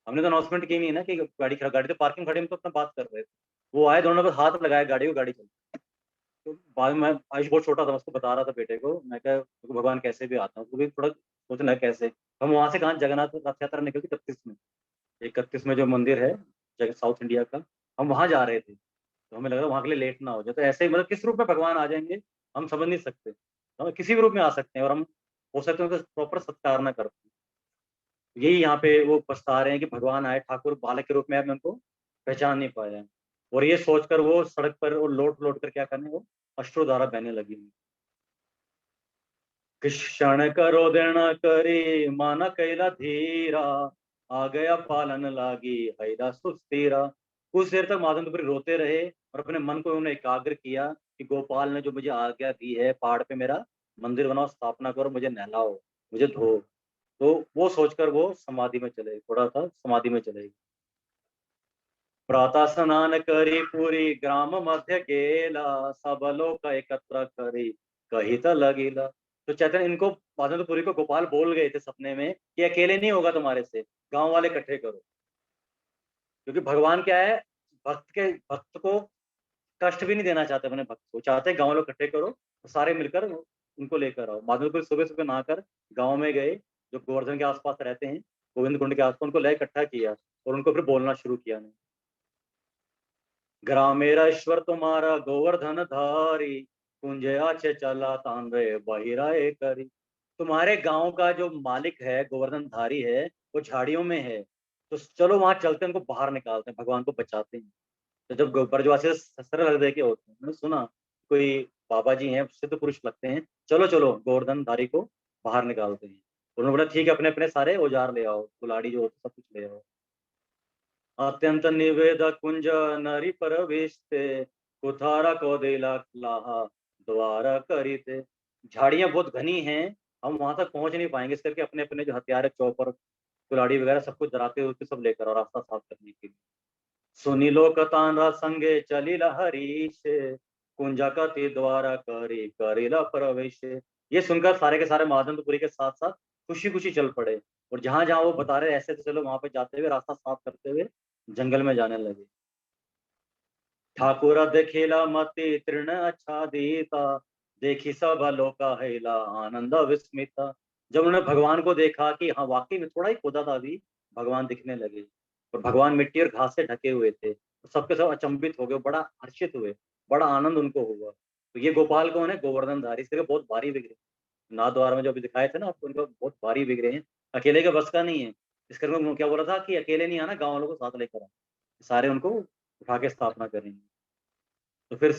S3: हमने तो अनाउंसमेंट की नहीं ना कि गाड़ी खड़ा, गाड़ी तो पार्किंग खड़ी, हम तो अपना बात कर रहे थे। वो आए, दोनों पर हाथ लगाया गाड़ी को, गाड़ी चल। तो बाद में आयुष बहुत छोटा था, मैं उसको बता रहा था बेटे को, मैं क्या भगवान कैसे भी आता हूँ, तो भी थोड़ा सोचने लगा कैसे। हम वहां से कहाँ, जगन्नाथ रथ यात्रा निकलती 31 में, 31 में जो मंदिर है जगह साउथ इंडिया का, हम वहां जा रहे थे। तो हमें लग रहा वहां के लिए लेट ना हो जाए, तो ऐसे ही मतलब किस रूप में भगवान आ जाएंगे हम समझ नहीं सकते। हम किसी भी रूप में आ सकते हैं, और हम हो सकते हैं उनका प्रॉपर सत्कार ना कर पाएं। यही यहाँ पे वो पछता रहे हैं कि भगवान आए ठाकुर बालक के रूप में, हमने उनको पहचान नहीं पाया। और ये सोचकर वो सड़क पर वो लौट लौट कर क्या करने, वो अश्रुधारा बहने लगी। कृष्ण करो देना करी माना कैला धीरा, आ गया पालन लागी हैदा सुस्तीरा। कुछ देर तक माधवपुरी रोते रहे और अपने मन को उन्होंने एकाग्र किया कि गोपाल ने जो मुझे आज्ञा दी है, पहाड़ पे मेरा मंदिर बनाओ, स्थापना करो, मुझे नहलाओ, मुझे धो। तो वो सोचकर वो समाधि में चले, थोड़ा सा समाधि में चले। प्रातः स्नान करी पूरी ग्राम मध्य गेला, सब लोग एकत्र करी कहित लगिला। तो चैतन्य इनको, माधवपुरी को गोपाल बोल गए थे सपने में कि अकेले नहीं होगा तुम्हारे से, गांव वाले इकट्ठे करो। क्योंकि भगवान क्या है, भक्त को कष्ट भी नहीं देना चाहते, अपने भक्त को चाहते हैं गांव लोग इकट्ठे करो, तो सारे मिलकर उनको लेकर आओ। माधवपुरी सुबह सुबह नहाकर गाँव में गए, जो गोवर्धन के आसपास रहते हैं, गोविंद कुंड के आसपास, उनको ले इकट्ठा किया और उनको फिर बोलना शुरू किया। ग्राम मेरा ईश्वर तुम्हारा गोवर्धन धारी, कुंजे आचे चला तांबे बहिराए करी। तुम्हारे गांव का जो मालिक है, गोवर्धन धारी है, वो झाड़ियों में है, तो चलो वहां चलते हैं, उनको बाहर निकालते हैं, भगवान को बचाते हैं। तो जब ब्रजवासी शस्त्र लग दे के होते हैं, मैंने सुना कोई बाबा जी हैं, सिद्ध पुरुष लगते हैं, चलो चलो गोवर्धन धारी को बाहर निकालते हैं। उन्होंने बोला ठीक है, अपने अपने सारे औजार ले आओ, कुलाड़ी जो होती सब कुछ ले आओ। अत्यंत निवेद कुंज नरी परविष्टे, कुठारा को देला लाहा द्वारा करीते। झाड़ियां बहुत घनी हैं, हम वहां तक पहुंच नहीं पाएंगे, इस करके अपने अपने जो हथियार है, चौपर कुलाड़ी वगैरह सब कुछ डराते हुए सब लेकर और रास्ता साफ करने के लिए। सुनी लो कतानरा संगे चलिला हरीश, कुंजा का ते द्वारा करी करेला प्रवेश। ये सुनकर सारे के सारे माधवपुरी के साथ साथ खुशी खुशी चल पड़े, और जहां जहां वो बता रहे ऐसे तो चलो वहां पे जाते हुए, रास्ता साफ करते हुए जंगल में जाने लगे। ठाकुर देखेला मति तृण अच्छा दीता, देखी सब लोका हेला आनंद विस्मिता। जब उन्होंने भगवान को देखा कि हाँ वाकई में थोड़ा ही खोदा था अभी, भगवान दिखने लगे, और भगवान मिट्टी और घास से ढके हुए थे, तो सबके सब अचंभित हो गए, बड़ा हर्षित हुए, बड़ा आनंद उनको हुआ। तो ये गोपाल कौन है, गोवर्धनधारी, इसलिए बहुत भारी बिगड़े। नाथ द्वारा में जो अभी दिखाए थे ना आपको, उनको बहुत भारी बिगड़े हैं, अकेले के बस का नहीं है। इस करके उन्होंने क्या बोला था कि अकेले नहीं आना, गाँव वालों को साथ लेकर आना, सारे उनको उठा के स्थापना करेंगे। तो फिर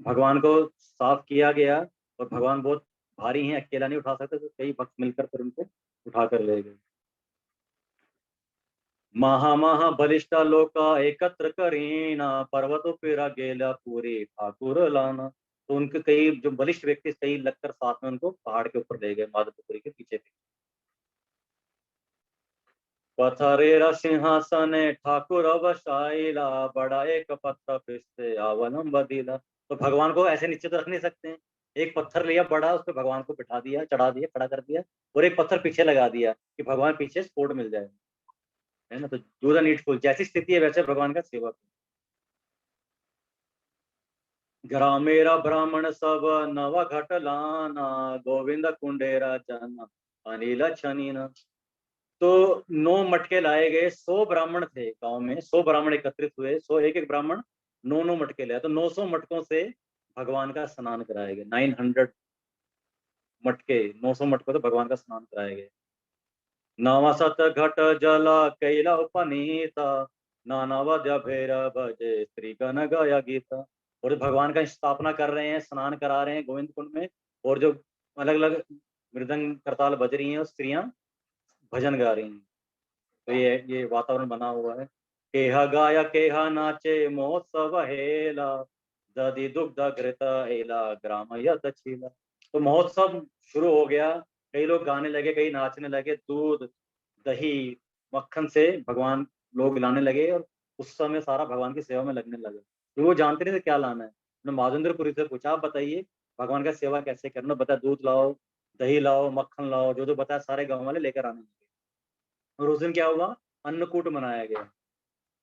S3: भगवान को साफ किया गया, और भगवान बहुत भारी हैं, अकेला नहीं उठा सकते, तो कई भक्त मिलकर फिर उनको उठा कर ले गए। महा महा बलिष्ठ लोका एकत्र करीना, पर्वतों पे गेला पूरी ठाकुर लाना। तो उनके कई जो बलिष्ठ व्यक्ति कई लगकर साथ में उनको पहाड़ के ऊपर ले गए, माधवपुरी के पीछे पीछे। पथरेरा सिंहासने ठाकुर अवशाइला, बड़ा एक पत्थर पिसते अवलंब दिला। तो भगवान को ऐसे नीचे तो रख नहीं सकते हैं, एक पत्थर लिया बड़ा, उस पर भगवान को बिठा दिया, चढ़ा दिया, खड़ा कर दिया, और एक पत्थर पीछे लगा दिया कि भगवान पीछे सपोर्ट मिल जाए, है ना। तो डू द नीडफुल, जैसी स्थिति है वैसे भगवान का सेवक। ग्रामेरा ब्राह्मण सब नवा घट लाना, गोविंद कुंडेरा जन अनिल छनीना। तो 9 मटके लाए गए, 100 ब्राह्मण थे गांव में, 100 ब्राह्मण एकत्रित हुए, 100 एक एक ब्राह्मण 9 मटके लाए, तो 900 मटकों से भगवान का स्नान कराया गया। 900 मटके, 900 मटकों से भगवान का स्नान कराया गया। नवसत घट जल कैला उपनीता, नानावद्य भैर भजे श्री गण गया गीता। और जो भगवान का स्थापना कर रहे हैं, स्नान करा रहे हैं गोविंद कुंड में, और जो अलग अलग मृदंग करताल बज रही हैं, और स्त्रियां भजन गा रही हैं। तो ये वातावरण बना हुआ है। केहा गाया केहा नाचे महोत्सव हेला, दधि दुग्ध घृत हेला ग्राम यत तो महोत्सव शुरू हो गया, कई लोग गाने लगे, कई नाचने लगे, दूध दही मक्खन से भगवान लोग लाने लगे और उस समय सारा भगवान की सेवा में लगने लगे। तो वो जानते नहीं थे क्या लाना है। उन्होंने माधवेंद्रपुरी से पूछा, आप बताइए भगवान का सेवा कैसे करना। बताया दूध लाओ, दही लाओ, मक्खन लाओ, जो जो बताया सारे गांव वाले लेकर आने लगे। और उस दिन क्या हुआ, अन्नकूट मनाया गया।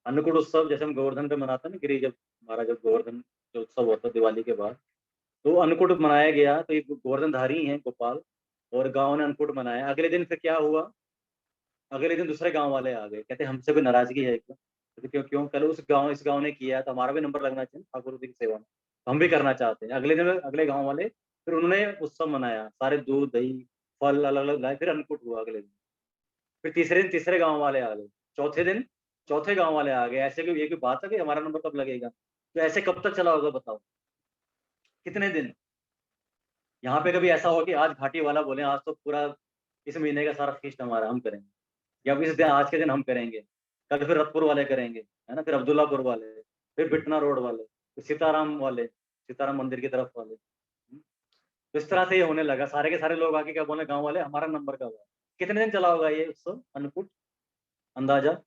S3: अन्नकूट उत्सव जैसे हम गोवर्धन पे मनाते हैं ना, गिरी जब हमारा जब गोवर्धन जो उत्सव होता है दिवाली के बाद, तो अन्नकूट मनाया गया। तो ये गोवर्धनधारी हैं गोपाल, और गांव ने अन्नकूट मनाया। अगले दिन फिर क्या हुआ, अगले दिन दूसरे गांव वाले आ गए, कहते हमसे कोई नाराजगी है क्या। तो क्यों क्यों, कल इस गांव ने किया तो हमारा भी नंबर लगना चाहिए ठाकुर जी की सेवा में, तो हम भी करना चाहते हैं। अगले दिन अगले गांव वाले फिर उन्होंने उत्सव मनाया, सारे दूध दही फल अलग अलग लाए, फिर अन्नकूट हुआ अगले दिन। फिर तीसरे दिन तीसरे गांव वाले आ गए, चौथे दिन चौथे गांव वाले आ गए। ऐसे कोई ये कोई बात है कि हमारा नंबर कब लगेगा। तो ऐसे कब तक चला होगा बताओ, कितने दिन। यहाँ पे कभी ऐसा हो कि आज घाटी वाला बोले आज तो पूरा इस महीने का सारा फीस्ट हमारा हम करेंगे, या इस दिन आज के दिन हम करेंगे, कल फिर रतपुर वाले करेंगे, है ना, फिर अब्दुल्लापुर वाले, फिर बिटना रोड वाले, फिर सीताराम वाले, सीताराम मंदिर की तरफ वाले। तो इस तरह से ये होने लगा। सारे के सारे लोग आके क्या बोले, गांव वाले हमारा नंबर कब है। कितने दिन चला होगा ये उत्सव अन्नकूट, अंदाजा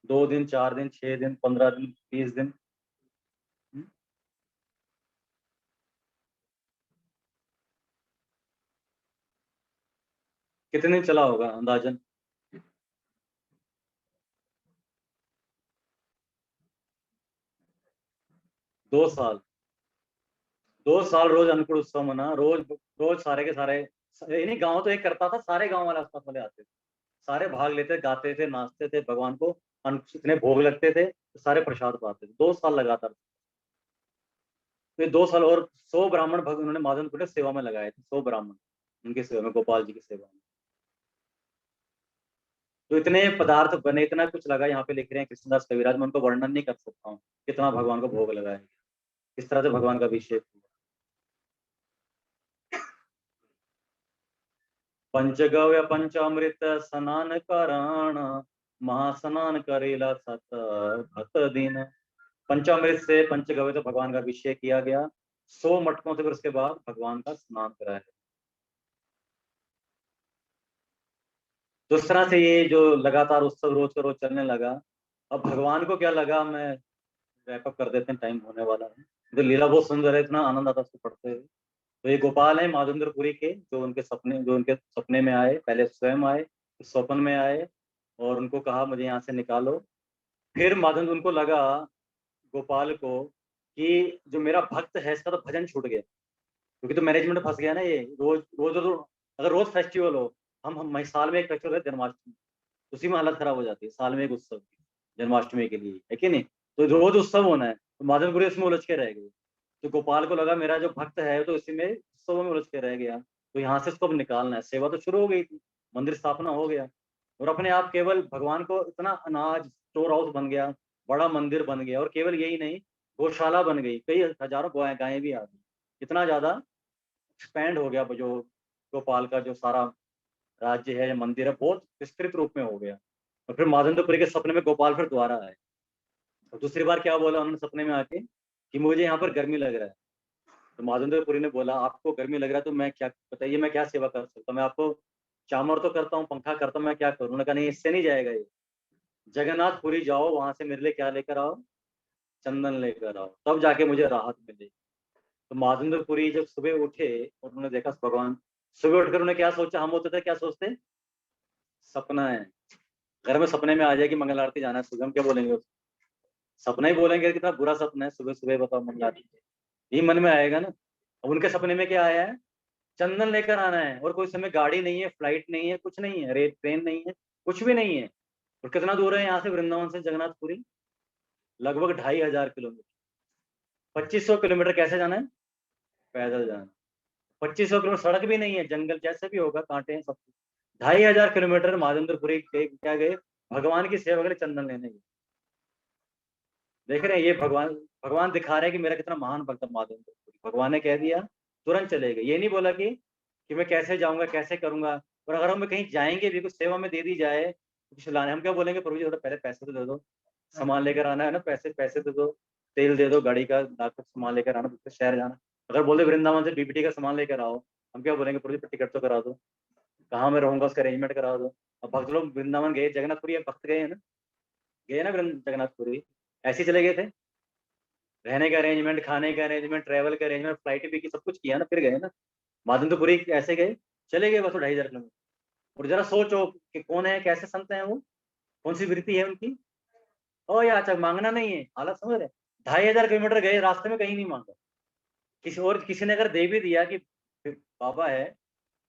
S3: 2 दिन 4 दिन 6 दिन 15 दिन 20 दिन। हम्म? कितने दिन चला होगा अंदाजन। 2 साल। 2 साल रोज अन्नकूट उत्सव मना, रोज रोज सारे के सारे, नहीं गांव तो एक करता था, सारे गांव वाले आसपास वाले आते थे, सारे भाग लेते, गाते थे, नाचते थे, भगवान को इतने भोग लगते थे तो सारे प्रसाद पाते थे। 2 साल लगातार। तो ये 2 साल और 100 ब्राह्मण भक्त उन्होंने माधवपुर के सेवा में लगाए थे, 100 ब्राह्मण उनकी सेवा में, गोपाल जी की सेवा में। तो इतने पदार्थ बने, इतना कुछ लगा, यहाँ पे लिख रहे हैं कृष्णदास कविराज, मैं उनको वर्णन नहीं कर सकता हूँ कितना भगवान को भोग लगाया गया, किस तरह से भगवान का अभिषेक हुआ। पंचगव्य पंचामृत स्नान कराण, महास्नान करेला सत भत दिन। पंचामृत से पंचगव्य से भगवान का अभिषेक किया गया, 100 मटकों से फिर उसके बाद भगवान का स्नान कराया। तो इस तरह से ये जो लगातार उत्सव रोज का रोज चलने लगा। अब भगवान को क्या लगा, मैं रैप अप कर देते हैं, टाइम होने वाला है। तो लीला बहुत सुंदर है, इतना आनंद आता है उसको पढ़ते हुए। तो ये गोपाल है माधवेंद्रपुरी के, जो उनके सपने में आए, पहले स्वयं आए, फिर स्वप्न में आए, और उनको कहा मुझे यहाँ से निकालो। फिर माधवेंद्र उनको लगा, गोपाल को, कि जो मेरा भक्त है इसका तो भजन छूट गया, क्योंकि तो मैनेजमेंट फंस गया ना ये। रोज रोज रोज अगर रोज फेस्टिवल हो, हम साल में एक फेस्टिवल है जन्माष्टमी, उसी में हालत खराब हो जाती है, साल में एक उत्सव की, जन्माष्टमी के लिए, है कि नहीं। तो रोज उत्सव होना है, तो माधवेंद्रपुरी उसमें उलझ के रह गए। तो गोपाल को लगा मेरा जो भक्त है तो इसी में उत्सव में उलझ के रह गया, तो यहाँ से इसको अब निकालना है। सेवा तो शुरू हो गई थी, मंदिर स्थापना हो गया, और अपने आप केवल भगवान को इतना अनाज स्टोर हाउस बन गया, बड़ा मंदिर बन गया, और केवल यही नहीं, गौशाला बन गई, कई हजारों गायें भी आ गई। इतना ज्यादा एक्सपैंड हो गया जो गोपाल का जो सारा राज्य है या मंदिर है, बहुत विस्तृत रूप में हो गया। और फिर माधवेंद्रपुरी के सपने में गोपाल फिर दोबारा आए, और दूसरी बार क्या बोला उन्होंने सपने में आके, कि मुझे यहाँ पर गर्मी लग रहा है। तो माधवेंद्रपुरी ने बोला आपको गर्मी लग रहा है तो मैं क्या, बताइए मैं क्या सेवा कर सकता हूँ, मैं आपको चामर तो करता हूँ, पंखा करता हूँ, मैं क्या करूँ। उन्होंने कहा नहीं, इससे नहीं जाएगा ये, जगन्नाथपुरी जाओ, वहां से मेरे लिए क्या लेकर आओ, चंदन लेकर आओ, तब जाके मुझे राहत मिलेगी। तो माधवेंद्रपुरी जब सुबह उठे और उन्होंने देखा भगवान, सुबह उठकर उन्होंने क्या सोचा, हम होते थे क्या सोचते, सपना है, घर में सपने में आ जाएगी मंगल आरती जाना है सुबह, हम क्या बोलेंगे उसको? सपना ही बोलेंगे, कितना बुरा सपना है, सुबह सुबह बताओ मंगल आरती, ये मन में आएगा ना। अब उनके सपने में क्या आया है, चंदन लेकर आना है, और कोई समय गाड़ी नहीं है, फ्लाइट नहीं है, कुछ नहीं है, रेल ट्रेन नहीं है, कुछ भी नहीं है। और कितना दूर है यहाँ से वृंदावन से जगन्नाथपुरी, लगभग 2500 किलोमीटर। 2500 किलोमीटर कैसे जाना है, पैदल जाना। 2500 किलोमीटर सड़क भी नहीं है, जंगल जैसे भी होगा, कांटे हैं सब। 2500 किलोमीटर माधवेंद्रपुरी क्या गए, भगवान की सेवा के लिए चंदन लेने गए। देख रहे हैं, ये भगवान भगवान दिखा रहे हैं कि मेरा कितना महान भक्त है माधवेंद्रपुरी। भगवान ने कह दिया, तुरंत चले गए। ये नहीं बोला कि मैं कैसे जाऊंगा, कैसे करूंगा। और अगर हम कहीं जाएंगे भी, कुछ सेवा में दे दी जाए, कुछ लाने, हम क्या बोलेंगे, प्रभु जी थोड़ा पहले पैसे तो दे दो, सामान लेकर आना है ना, पैसे पैसे दे दो, तेल दे दो, गाड़ी का लाकर सामान लेकर आना, दूसरे शहर जाना। अगर बोले वृंदावन से बीबीटी का सामान लेकर आओ, हम क्या बोलेंगे, प्रभु जी टिकट तो करा दो। कहाँ मैं रहूंगा उसका अरेंजमेंट करा दो। अब भक्त लोग वृंदावन गए, जगन्नाथपुरी भक्त गए हैं ना, गए ना जगन्नाथपुरी, ऐसे ही चले गए थे। रहने का अरेंजमेंट, खाने का अरेंजमेंट, ट्रैवल का अरेंजमेंट, फ्लाइट भी की, सब कुछ किया ना, फिर गए ना। माधवपुरी ऐसे गए, चले गए बस 2,500 किलोमीटर। और जरा सोचो कि कौन है, कैसे संत हैं वो, कौन सी वृत्ति है उनकी। ओ याचक, मांगना नहीं है, हालत समझ रहे। 2,500 किलोमीटर गए, रास्ते में कहीं नहीं मांगा। किसी और, किसी ने अगर दे भी दिया कि बाबा है,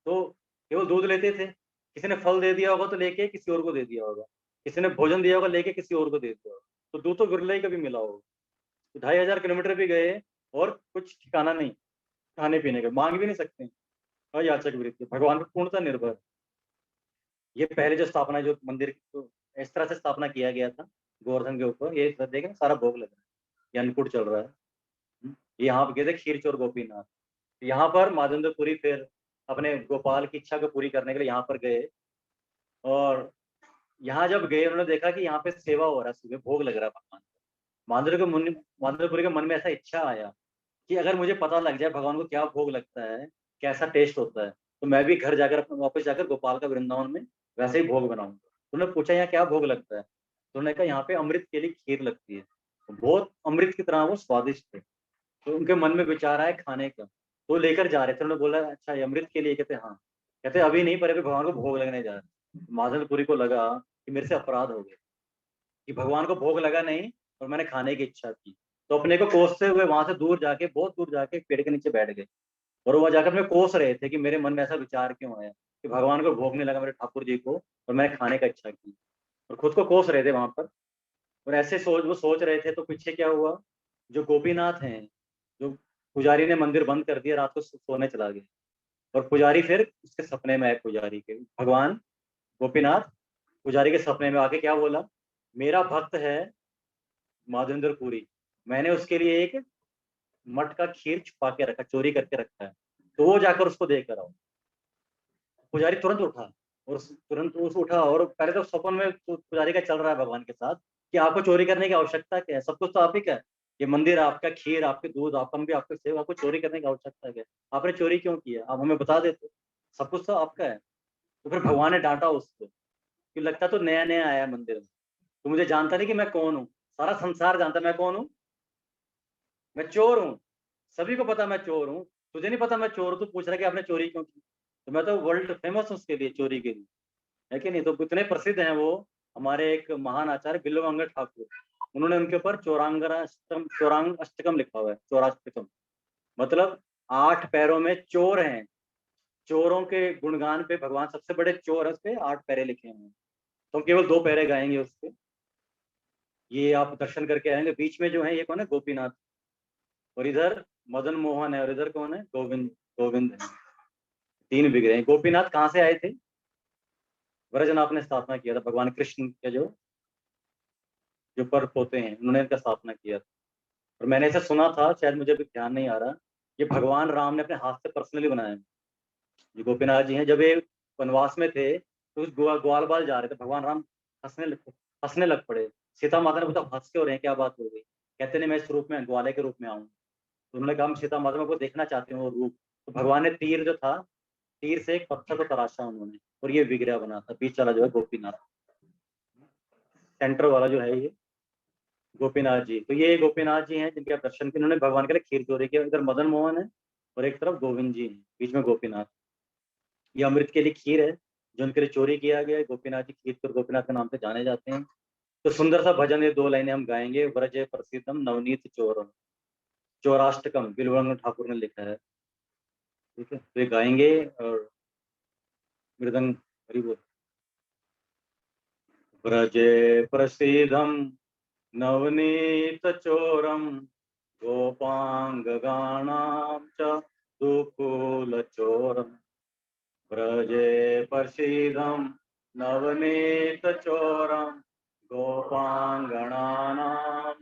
S3: तो केवल दूध लेते थे। किसी ने फल दे दिया होगा तो लेके किसी और को दे दिया होगा, किसी ने भोजन दिया होगा लेके किसी और को दे दिया होगा। तो दूध तो बिरला ही कभी मिला होगा। तो 2,500 किलोमीटर भी गए और कुछ ठिकाना नहीं, खाने पीने का मांग भी नहीं सकते। और याचक वृत्ति भगवान पर पूर्णतः निर्भर। ये पहले जो स्थापना, जो मंदिर को इस तरह से स्थापना किया गया था गोवर्धन के ऊपर, ये देखें सारा भोग लग रहा है, ये अन्नकूट चल रहा है। यहाँ पे गए थे खीरचोर गोपीनाथ। यहाँ पर माधवेंद्रपुरी फिर अपने गोपाल की इच्छा को पूरी करने के लिए यहाँ पर गए। और यहाँ जब गए, उन्होंने देखा कि यहाँ पे सेवा हो रहा है, सुबह भोग लग रहा है भगवान को। माधवेंद्रपुरी के मन में ऐसा इच्छा आया कि अगर मुझे पता लग जाए भगवान को क्या भोग लगता है, कैसा टेस्ट होता है, तो मैं भी घर जाकर अपने वापस जाकर गोपाल का वृंदावन में वैसे ही भोग बनाऊंगा। तो उन्होंने पूछा यहाँ क्या भोग लगता है, तो उन्होंने कहा यहाँ पे अमृत के लिए खीर लगती है, तो बहुत अमृत की तरह वो स्वादिष्ट है। तो उनके मन में विचार आया खाने का, तो लेकर जा रहे थे। उन्होंने बोला अच्छा ये अमृत के लिए, कहते हाँ, कहते अभी नहीं, पर अभी भगवान को भोग लगने जा रहे हैं। माधवेंद्रपुरी को लगा कि मेरे से अपराध हो गया कि भगवान को भोग लगा नहीं और मैंने खाने की इच्छा की। तो अपने को कोसते हुए वहां से दूर जाके, बहुत दूर जाके पेड़ के नीचे बैठ गए। और वहां जाकर मैं कोस रहे थे कि मेरे मन में ऐसा विचार क्यों आया कि भगवान को भोग नहीं लगा मेरे ठाकुर जी को, और मैंने खाने का इच्छा की। और खुद को कोस रहे थे वहां पर। और ऐसे वो सोच रहे थे, तो पीछे क्या हुआ, जो गोपीनाथ हैं, जो पुजारी ने मंदिर बंद कर दिया, रात को सोने चला गया। और पुजारी फिर उसके सपने में आए, पुजारी के भगवान गोपीनाथ पुजारी के सपने में आके क्या बोला, मेरा भक्त है माधवेंद्रपुरी, मैंने उसके लिए एक मठ का खीर छुपा के रखा, चोरी करके रखा है, तो वो जाकर उसको देकर आओ। पुजारी तुरंत उठा, और तुरंत उस उठा, और पहले तो सपन में तो पुजारी का चल रहा है भगवान के साथ कि आपको चोरी करने की आवश्यकता क्या है, सब कुछ तो आप ही का है, ये मंदिर आपका, खीर आपके, दूध आपका, भी आपके सेव, आपको चोरी करने की आवश्यकता क्या है, आपने चोरी क्यों किया, आप हमें बता देते, सब कुछ तो आपका है। तो फिर भगवान ने डांटा उसको कि लगता तो नया नया आया मंदिर में, तो मुझे जानता नहीं कि मैं कौन हूँ, सारा संसार जानता मैं कौन हूँ, मैं चोर हूँ, सभी को पता मैं चोर हूँ, तुझे नहीं पता मैं चोर हूँ, तू पूछ रहा है कि आपने चोरी क्यों की। तो मैं तो वर्ल्ड फेमस हूँ उसके लिए, चोरी के लिए, है कि नहीं। तो इतने प्रसिद्ध हैं वो, हमारे एक महान आचार्य बिल्वमंगल ठाकुर, उन्होंने उनके ऊपर चौरांग अष्टकम लिखा हुआ है, चौराष्टकम, मतलब 8 पैरों में चोर हैं, चोरों के गुणगान पे, भगवान सबसे बड़े चोर है, उस पे 8 पैरे लिखे हैं। तो हम केवल 2 पैरे गाएंगे उसके, ये आप दर्शन करके आएंगे। बीच में जो है ये कौन है, गोपीनाथ, और इधर मदन मोहन है, और इधर कौन है, गोविंद, गोविंद है। 3 विग्रह हैं। गोपीनाथ कहाँ से आए थे, ब्रजनाथ ने स्थापना किया था, भगवान कृष्ण के जो जो पर्व होते हैं, उन्होंने इनका स्थापना किया था। और मैंने ऐसा सुना था, शायद मुझे अभी ध्यान नहीं आ रहा, ये भगवान राम ने अपने हाथ से पर्सनली बनाया है। जो गोपीनाथ जी हैं, जब ये वनवास में थे तो उस ग्वाल बाल जा रहे थे, भगवान राम हंसने लग पड़े। सीता माता ने पूछा हंस क्यों रहे हैं, क्या बात हो गई, कहते नहीं मैं इस रूप में, ग्वाले के रूप में आऊँ। तो उन्होंने कहा सीता माता को देखना चाहते हैं वो रूप। तो भगवान ने तीर जो था, तीर से एक पत्थर को तराशा उन्होंने, और ये विग्रह बना था, बीच वाला जो है गोपीनाथ, सेंटर वाला जो है ये गोपीनाथ जी। तो ये गोपीनाथ जी हैं जिनके आप दर्शन किए, उन्होंने भगवान के लिए खीर चोरी किया। इधर मदन मोहन है और एक तरफ गोविंद जी हैं, बीच में गोपीनाथ। ये अमृत के लिए खीर है जो उनके लिए चोरी किया गया है। गोपीनाथ जी खीर चोर गोपीनाथ के नाम से जाने जाते हैं। तो सुंदर सा भजन, ये 2 लाइनें हम गाएंगे, व्रज प्रसिद्धम नवनीत चोरम, चौराष्टकम बिल्वंग ठाकुर ने लिखा है, ठीक है। तो ये गाएंगे, और मृदंग हरि बोल। व्रजे प्रसिद्धम नवनीत चोरम, गोपांगगाणां च दुकूलचोरम्, व्रजे प्रसीदं नवनीतचोरं, गोपांगणानां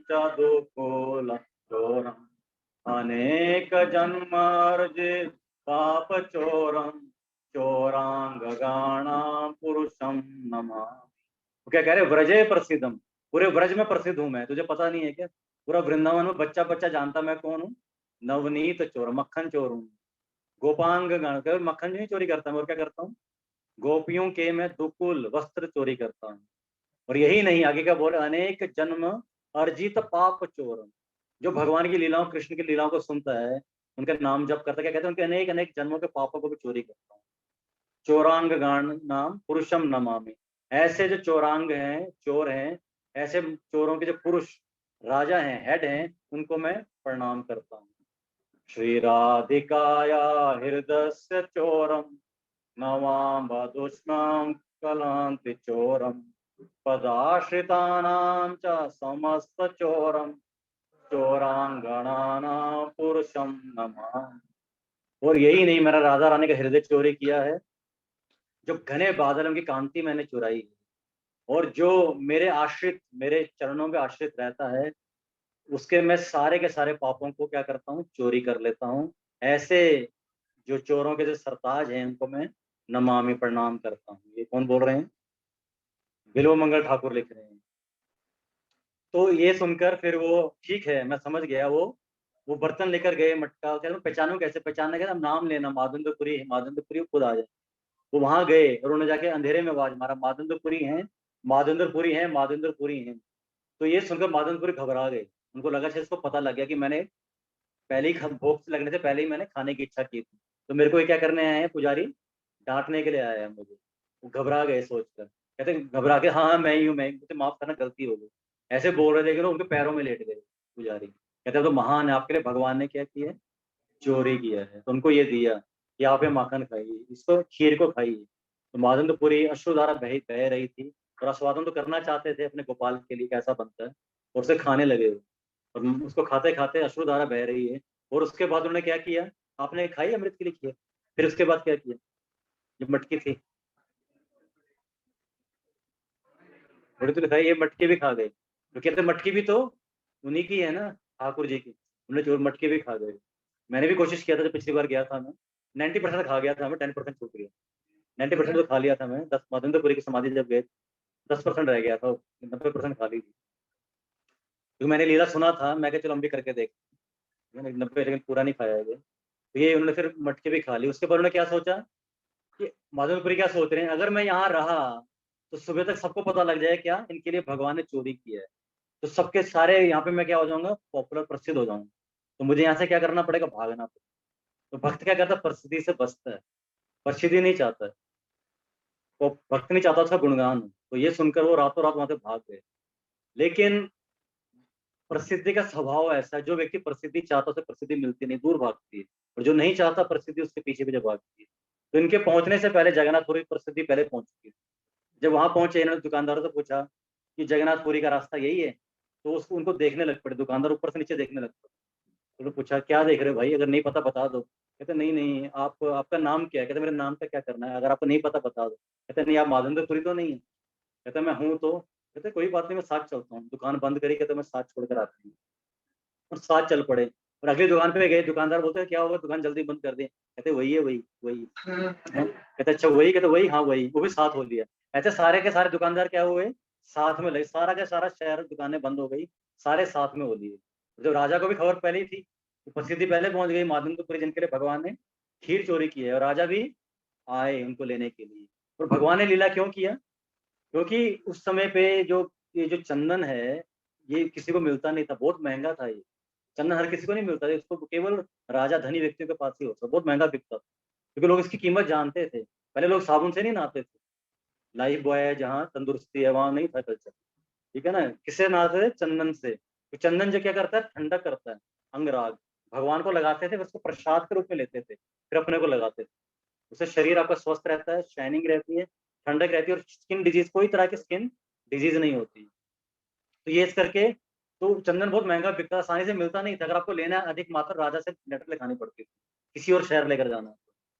S3: च दुकूलचोरम्, अनेकजन्मार्जित पापचोरं, चोरांगगाणां पुरुषं नमामि। वो क्या कह रहे, व्रजे प्रसिद्धम, पूरे व्रज में प्रसिद्ध हूं मैं, तुझे पता नहीं है क्या, पूरा वृंदावन में बच्चा बच्चा जानता मैं कौन हूँ, नवनीत चोर, मक्खन चोर हूँ। गोपांग गण, मक्खन नहीं चोरी करता मैं, और क्या करता हूँ, गोपियों के मैं दुकुल वस्त्र चोरी करता हूँ। और यही नहीं, आगे क्या बोल रहे, अनेक जन्म अर्जित पाप चोरम। जो भगवान की लीलाओं, कृष्ण की लीलाओं को सुनता है, उनका नाम जप करता है, क्या कहते हैं, उनके अनेक अनेक जन्मों के पापों को भी चोरी करता हूँ। चोरांग गान नाम पुरुषम नमामि। ऐसे जो चोरांग हैं, चोर हैं, ऐसे चोरों के जो पुरुष राजा हैं, हेड हैं, उनको मैं प्रणाम करता हूँ। श्री राधिकाया हृदय चोरम नवाम दुष्णाम कलांति चोरम पदाश्रितानां च समस्त चोरम चोरांगणानां पुरुषम नमामि। और यही नहीं, मेरा राधा रानी का हृदय चोरी किया है, जो घने बादलों की कांति मैंने चुराई है, और जो मेरे आश्रित, मेरे चरणों में आश्रित रहता है, उसके मैं सारे के सारे पापों को क्या करता हूँ, चोरी कर लेता हूँ। ऐसे जो चोरों के जो सरताज हैं, उनको मैं नमामि, प्रणाम करता हूँ। ये कौन बोल रहे हैं? बिल्व मंगल ठाकुर लिख रहे हैं। तो ये सुनकर फिर वो, ठीक है मैं समझ गया, वो बर्तन लेकर गए, मटका, कहते पहचानो, कैसे पहचानना, कहते नाम लेना, माधुंदपुरी, माधुंदपुरी खुद आ जाए। वो वहां गए और उन्होंने जाके अंधेरे में आवाज मारा, माधुंदपुरी हैं, माधुंदपुरी हैं, माधुंदपुरी हैं। तो ये सुनकर माधुंदपुरी घबरा गए, उनको लगा शायद इसको पता लग गया कि मैंने पहले ही भोग से लगने से पहले ही मैंने खाने की इच्छा की थी, तो मेरे को ये क्या करने आए हैं, पुजारी डांटने के लिए आए हैं मुझे। वो घबरा गए सोचकर, कहते घबरा के, हाँ हाँ मैं ही हूँ, मैं मुझे माफ करना, गलती हो गई, ऐसे बोल रहे थे, लेकिन उनके पैरों में लेट गए पुजारी। कहते तो महान है, आपके लिए भगवान ने क्या किया है, चोरी किया है, तो उनको ये दिया कि आप ये माखन खाइए, इसको खीर को खाइए। तो माधुंदपुरी अश्रुधारा बह रही थी, और आस्वादन तो करना चाहते थे अपने गोपाल के लिए, कैसा बनता है, और उसे खाने लगे वो। और उसको खाते खाते अश्रुधारा बह रही है। और उसके बाद उन्होंने क्या किया, आपने खाई अमृत के लिए खीर? फिर उसके बाद क्या किया, जब मटकी थी, थोड़ी तो खाई, ये मटकी भी खा गए। तो कहते मटकी भी तो उन्हीं की है ना, ठाकुर जी की, उन्होंने चोर मटकी भी खा गए। मैंने भी कोशिश किया था, जब पिछली बार गया था मैं, 90% खा गया था मैं, 10% छूट गया। 90% तो खा लिया था मैं, 10 माधुंदपुरी की समाधि जब गए, 10% रह गया था, 90% खा ली थी। क्योंकि मैंने लीला सुना था, मैं चलो हम भी करके देख, मैंने 90, लेकिन पूरा नहीं खाया ये। तो ये उन्होंने फिर मटके भी खा ली। उसके बाद उन्होंने क्या सोचा कि माधुरपुरी क्या सोच रहे हैं, अगर मैं यहाँ रहा तो सुबह तक सबको पता लग जाए क्या इनके लिए भगवान ने चोरी किया है, तो सबके सारे यहाँ पे मैं क्या हो जाऊंगा, पॉपुलर, प्रसिद्ध हो जाऊंगा। तो मुझे यहाँ से क्या करना पड़ेगा, भागना पड़ेगा। तो भक्त क्या करता है, प्रसिद्धि से बचता है, प्रसिद्धि नहीं चाहता है, वो भक्त नहीं चाहता उसका गुणगान हो। तो ये सुनकर वो रातों रात वहां से भाग गए। लेकिन प्रसिद्धि का स्वभाव ऐसा है, जो व्यक्ति प्रसिद्धि चाहता है उसे प्रसिद्धि मिलती नहीं, दूर भागती है, और जो नहीं चाहता प्रसिद्धि, उसके पीछे पीछे भागती है। तो इनके पहुंचने से पहले जगन्नाथपुरी प्रसिद्धि पहले पहुंच चुकी है। जब वहां पहुंचे, इन्होंने दुकानदारों से पूछा कि जगन्नाथपुरी का रास्ता यही है, तो उसको उनको देखने लग पड़े, दुकानदार ऊपर से नीचे देखने लग पड़े। तो उन्होंने पूछा क्या देख रहे हो भाई, अगर नहीं पता बता दो। कहते नहीं नहीं, आप, आपका नाम क्या है? कहते मेरे नाम का क्या करना है, अगर आपको नहीं पता बता दो। कहते नहीं, आप माधुंदरपुरी तो नहीं है? कहते मैं हूँ। तो कहते कोई बात नहीं, मैं साथ चलता हूँ। दुकान बंद करी, कहते मैं साथ छोड़कर आती हूँ, और साथ चल पड़े। और अगली दुकान पे गए, दुकानदार बोलते हैं क्या होगा, दुकान जल्दी बंद कर दे। कहते वही है, वही वही है। कहते अच्छा वही, कहते वही, हाँ वही, वो भी साथ हो लिया। ऐसे सारे के सारे दुकानदार क्या हुए, साथ में लगे, सारा का सारा शहर दुकानें बंद हो गई, सारे साथ में हो लिए। जो राजा को भी खबर पहले ही थी, तो प्रसिद्धि पहले पहुंच गई, माधुंदपुरी जिनके लिए भगवान ने खीर चोरी की है, और राजा भी आए उनको लेने के लिए। और भगवान ने लीला क्यों किया, क्योंकि उस समय पे जो ये जो चंदन है, ये किसी को मिलता नहीं था, बहुत महंगा था ये चंदन, हर किसी को नहीं मिलता था, इसको केवल राजा धनी व्यक्तियों के पास ही होता, बहुत महंगा बिकता था, क्योंकि लोग इसकी कीमत जानते थे। पहले लोग साबुन से नहीं नहाते थे, लाइफ बॉय है जहाँ तंदुरुस्ती है वहां नहीं था कल्चर, ठीक है ना, किससे नहाते थे, चंदन से। तो चंदन जो क्या करता है, ठंडक करता है, अंगराग, भगवान को लगाते थे, उसको प्रसाद के रूप में लेते थे, फिर अपने को लगाते थे। उससे शरीर आपका स्वस्थ रहता है, शाइनिंग रहती है, ठंडक रहती है, और स्किन डिजीज, कोई तरह की स्किन डिजीज नहीं होती। तो ये इस करके, तो चंदन बहुत महंगा बिकता, आसानी से मिलता नहीं था, अगर आपको लेना है अधिक मात्रा, राजा से लेटर लिखानी पड़ती थी, किसी और शहर लेकर जाना,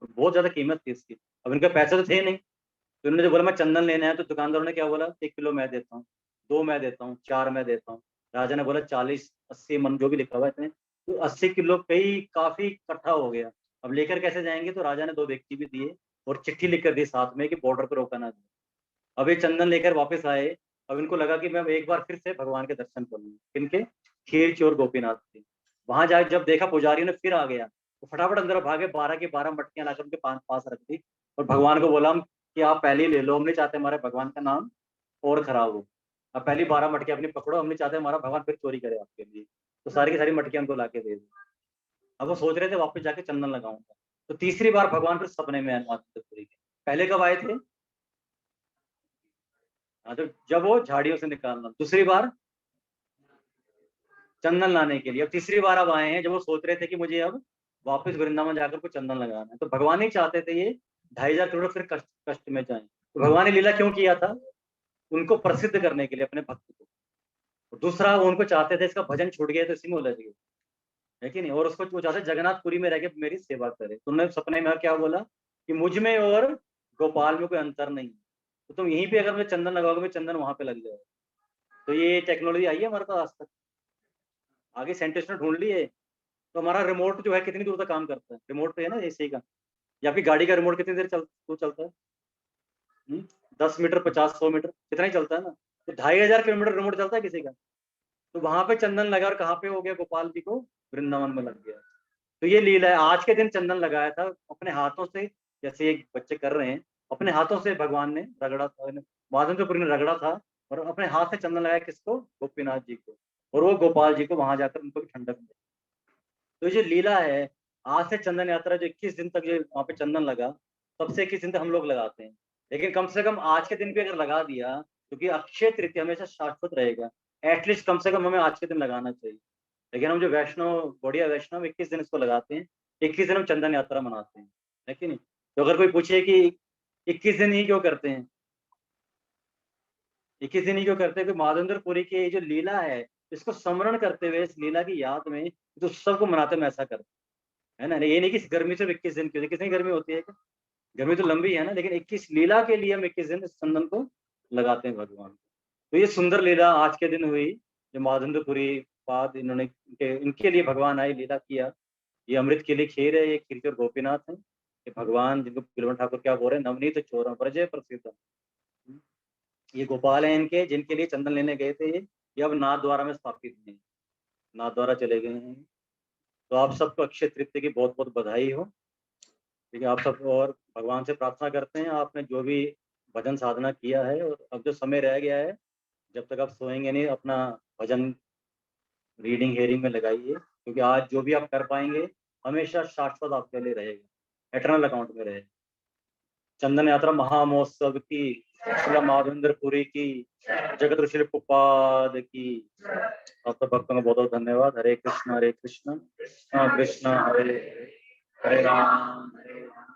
S3: तो बहुत ज्यादा कीमत थी इसकी। अब इनके पैसे तो थे नहीं, तो इन्होंने जो बोला मैं चंदन लेना है, तो दुकानदारों ने क्या बोला, 1 किलो मैं देता हूँ, 2 मैं देता हूँ, 4 मैं देता हूँ। राजा ने बोला 40-80 मन, जो भी लिखा हुआ है इतने, तो 80 किलो कई काफी इकट्ठा हो गया। अब लेकर कैसे जाएंगे, तो राजा ने 2 व्यक्ति भी दिए, और चिट्ठी लिख कर दी साथ में कि बॉर्डर पर रोका ना जाए। अब ये चंदन लेकर वापस आए। अब इनको लगा कि मैं एक बार फिर से भगवान के दर्शन कर लूँ, किनके, खीर चोर गोपीनाथ के। वहां जाए जब देखा पुजारी ने फिर आ गया, तो फटाफट अंदर भागे, 12 की 12 मटकियां लाकर उनके पास रख दी, और भगवान को बोला हम कि आप पहले ही ले लो, हम नहीं चाहते हमारे भगवान का नाम और खराब हो। अब पहली 12 मटके अपनी पकड़ो, हम नहीं चाहते हमारा भगवान फिर चोरी करे आपके लिए, तो सारी की सारी मटके उनको ला के दे दो। अब वो सोच रहे थे वापस जाके चंदन लगाऊंगा, तो तीसरी बार भगवान फिर सपने में आए माधुरी के। पहले कब आए थे? हाँ, तो जब वो झाड़ियों से निकालना, दूसरी बार चंदन लाने के लिए, अब तीसरी बार अब आए हैं जब वो सोच रहे थे कि मुझे अब वापस वृंदावन जाकर को चंदन लगाना है। तो भगवान ही चाहते थे ये 2500 करोड़ फिर कष्ट कष्ट में जाए। तो भगवान ने लीला क्यों किया था? उनको प्रसिद्ध करने के लिए अपने भक्त को। और दूसरा वो उनको चाहते थे इसका भजन छूट गया तो इसी में उलझ गए, है कि नहीं? और उसको वो चाहते जगन्नाथपुरी में रह के मेरी सेवा करे। तुमने सपने में क्या बोला कि मुझ में और गोपाल में कोई अंतर नहीं, तो तुम यहीं पे अगर मैं चंदन लगाओगे चंदन वहां पे लग जाएगा। तो ये टेक्नोलॉजी आई है हमारे पास आज तक, आगे साइंटिस्ट ने ढूंढ ली है। तो हमारा रिमोट जो है कितनी दूर तक काम करता है? रिमोट तो है ना एसी का, या आपकी गाड़ी का रिमोट कितनी देर चलता है? 10 मीटर, 50-100 मीटर कितना ही चलता है ना। तो 2500 किलोमीटर रिमोट चलता है किसी का। तो वहां पे चंदन लगा और कहाँ पे हो गया? गोपाल जी को वृंदावन में लग गया। तो ये लीला है। आज के दिन चंदन लगाया था अपने हाथों से, जैसे एक बच्चे कर रहे हैं, अपने हाथों से भगवान ने रगड़ा था, माधवपुरी ने रगड़ा था और अपने हाथ से चंदन लगाया। किसको? गोपीनाथ जी को। और वो गोपाल जी को वहां जाकर उनको भी ठंडक मिली। तो ये जो लीला है, आज से चंदन यात्रा जो 21 दिन तक जो वहां पे चंदन लगा, तब से 21 दिन तक हम लोग लगाते हैं। लेकिन कम से कम आज के दिन भी अगर लगा दिया, क्योंकि अक्षय तृतीया हमेशा शाश्वत रहेगा, एटलीस्ट कम से कम हमें आज के दिन लगाना चाहिए। लेकिन हम जो वैष्णव, बढ़िया वैष्णव 21 दिन इसको लगाते हैं, 21 दिन हम चंदन यात्रा मनाते हैं, है कि नहीं? तो अगर कोई पूछे कि 21 दिन ही क्यों करते हैं, 21 दिन ही क्यों करते हैं, तो माधवेंद्रपुरी की जो लीला है, इसको स्मरण करते हुए, इस लीला की याद में तो उत्सव को मनाते हम ऐसा करते हैं, है ना? ये नहीं कि गर्मी सिर्फ 21 दिन क्यों, कितनी गर्मी होती है क्या? गर्मी तो लंबी है ना, लेकिन 21 लीला के लिए हम 21 दिन इस चंदन को लगाते हैं भगवान को। तो ये सुंदर लीला आज के दिन हुई, जो माधवेंद्रपुरी बाद इन्होंने इनके लिए भगवान आए, लीला किया। ये अमृत के लिए खीर है, ये खीर और गोपीनाथ है, ये भगवान जिनको बिलवन ठाकुर क्या बोल रहे हैं, नवनीत चोर प्रजय प्रसिद्ध। ये गोपाल है इनके, जिनके लिए चंदन लेने गए थे ये अब नाथ द्वारा में स्थापित हैं, नाथ द्वारा चले गए हैं। तो आप सबको अक्षय तृतीया की बहुत बहुत बधाई हो। ठीक है, आप सब और भगवान से प्रार्थना करते हैं, आपने जो भी भजन साधना किया है, और अब जो समय रह गया है, जब तक आप सोएंगे नहीं, अपना भजन रीडिंग हेयरिंग में लगाइए, क्योंकि आज जो भी आप कर पाएंगे हमेशा शाश्वत आपके लिए रहेगा, एटर्नल अकाउंट में रहेगा। चंदन यात्रा महामहोत्सव की, श्री माधवेंद्रपुरी की, जगत ऋषि प्रभुपाद की। आप सब भक्तों का बहुत बहुत धन्यवाद। हरे कृष्ण कृष्ण कृष्ण हरे हरे, हरे राम हरे राम।